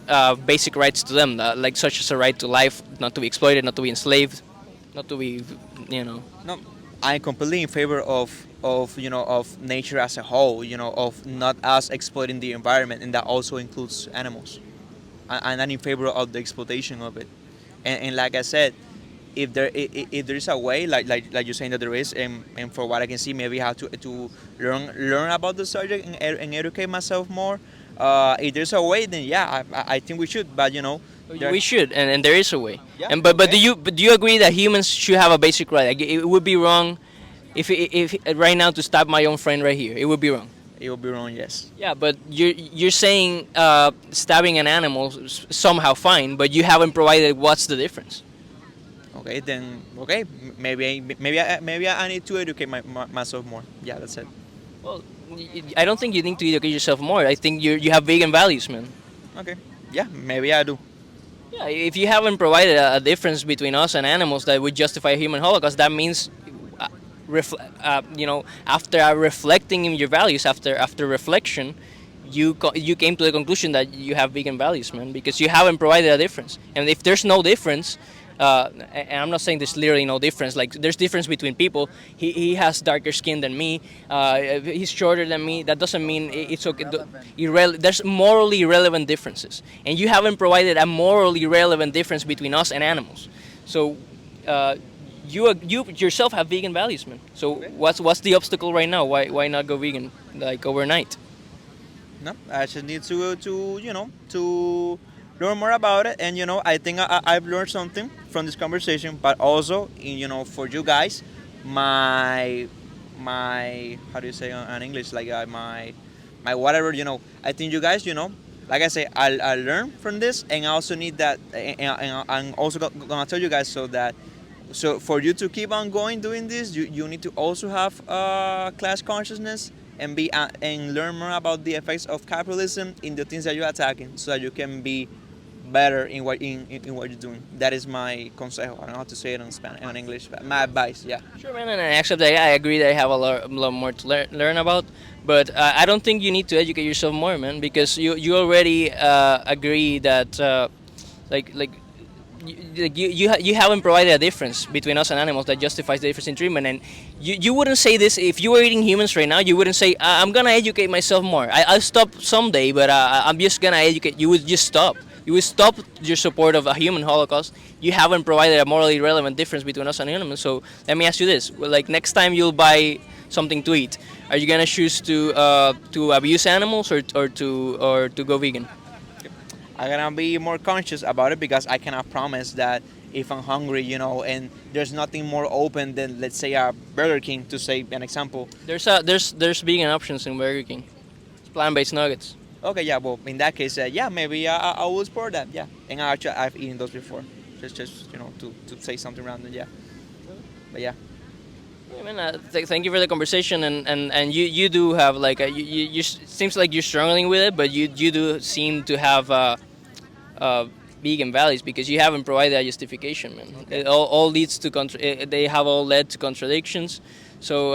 basic rights to them, like such as a right to life, not to be exploited, not to be enslaved, not to be, No, I'm completely in favor of nature as a whole. Of not us exploiting the environment, and that also includes animals. I'm not in favor of the exploitation of it. And like I said, if there is a way, like you're saying that there is, and for what I can see, maybe I have to learn about the subject and educate myself more. If there's a way, then yeah, I think we should. But we should, and there is a way. Yeah, And but okay. do you agree that humans should have a basic right? Like, it would be wrong if right now to stab my own friend right here. It would be wrong. It would be wrong, yes. Yeah, but you're saying stabbing an animal is somehow fine, but you haven't provided what's the difference. Okay, then okay, maybe I need to educate myself more. Yeah, that's it. Well, I don't think you need to educate yourself more. I think you have vegan values, man. Okay, yeah, maybe I do. Yeah, if you haven't provided a difference between us and animals that would justify a human holocaust, that means, after reflecting in your values, after reflection, you came to the conclusion that you have vegan values, man, because you haven't provided a difference. And if there's no difference, And I'm not saying there's literally no difference. Like there's difference between people. He has darker skin than me. He's shorter than me. That doesn't mean it's okay. There's morally irrelevant differences, and you haven't provided a morally relevant difference between us and animals. So. You yourself have vegan values, man. So what's the obstacle right now? Why not go vegan like overnight? No, I just need to learn more about it, and I think I've learned something from this conversation, but also for you guys, my how do you say in English, like my whatever, I think you guys, like I say, I'll learn from this, and I also need that, and I'm also gonna tell you guys so for you to keep on going doing this, you need to also have class consciousness and and learn more about the effects of capitalism in the things that you're attacking, so that you can be better in what you're doing. That is my consejo. I don't know how to say it in Spanish, in English, but my advice. Yeah. Sure, man. And actually, I agree that I have a lot more to learn about. But I don't think you need to educate yourself more, man, because you already agree that like you haven't provided a difference between us and animals that justifies the difference in treatment. And you wouldn't say this if you were eating humans right now. You wouldn't say, I'm gonna educate myself more. I'll stop someday, but I'm just gonna educate. You would just stop. You would stop your support of a human holocaust. You haven't provided a morally relevant difference between us and animals. So let me ask you this: like next time you'll buy something to eat, are you gonna choose to abuse animals or to go vegan? I'm gonna be more conscious about it, because I cannot promise that if I'm hungry, and there's nothing more open than, let's say, a Burger King, to say an example. There's vegan options in Burger King. It's plant-based nuggets. Okay, yeah. Well, in that case, yeah, maybe I will support that. Yeah, and actually I've eaten those before. Just to say something random. Yeah, but yeah. I mean, thank you for the conversation, and you do have like you seems like you're struggling with it, but you do seem to have vegan values, because you haven't provided a justification, man. Okay. It all leads to they have all led to contradictions. So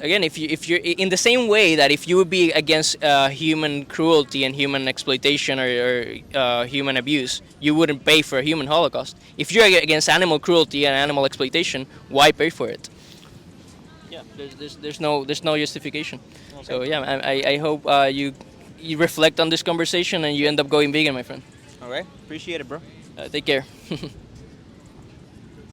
again, if you're in the same way that if you would be against human cruelty and human exploitation or human abuse, you wouldn't pay for a human holocaust. If you're against animal cruelty and animal exploitation, why pay for it? Yeah, there's no justification. Okay. So yeah, I hope you reflect on this conversation and you end up going vegan, my friend. All right, appreciate it, bro. Take care.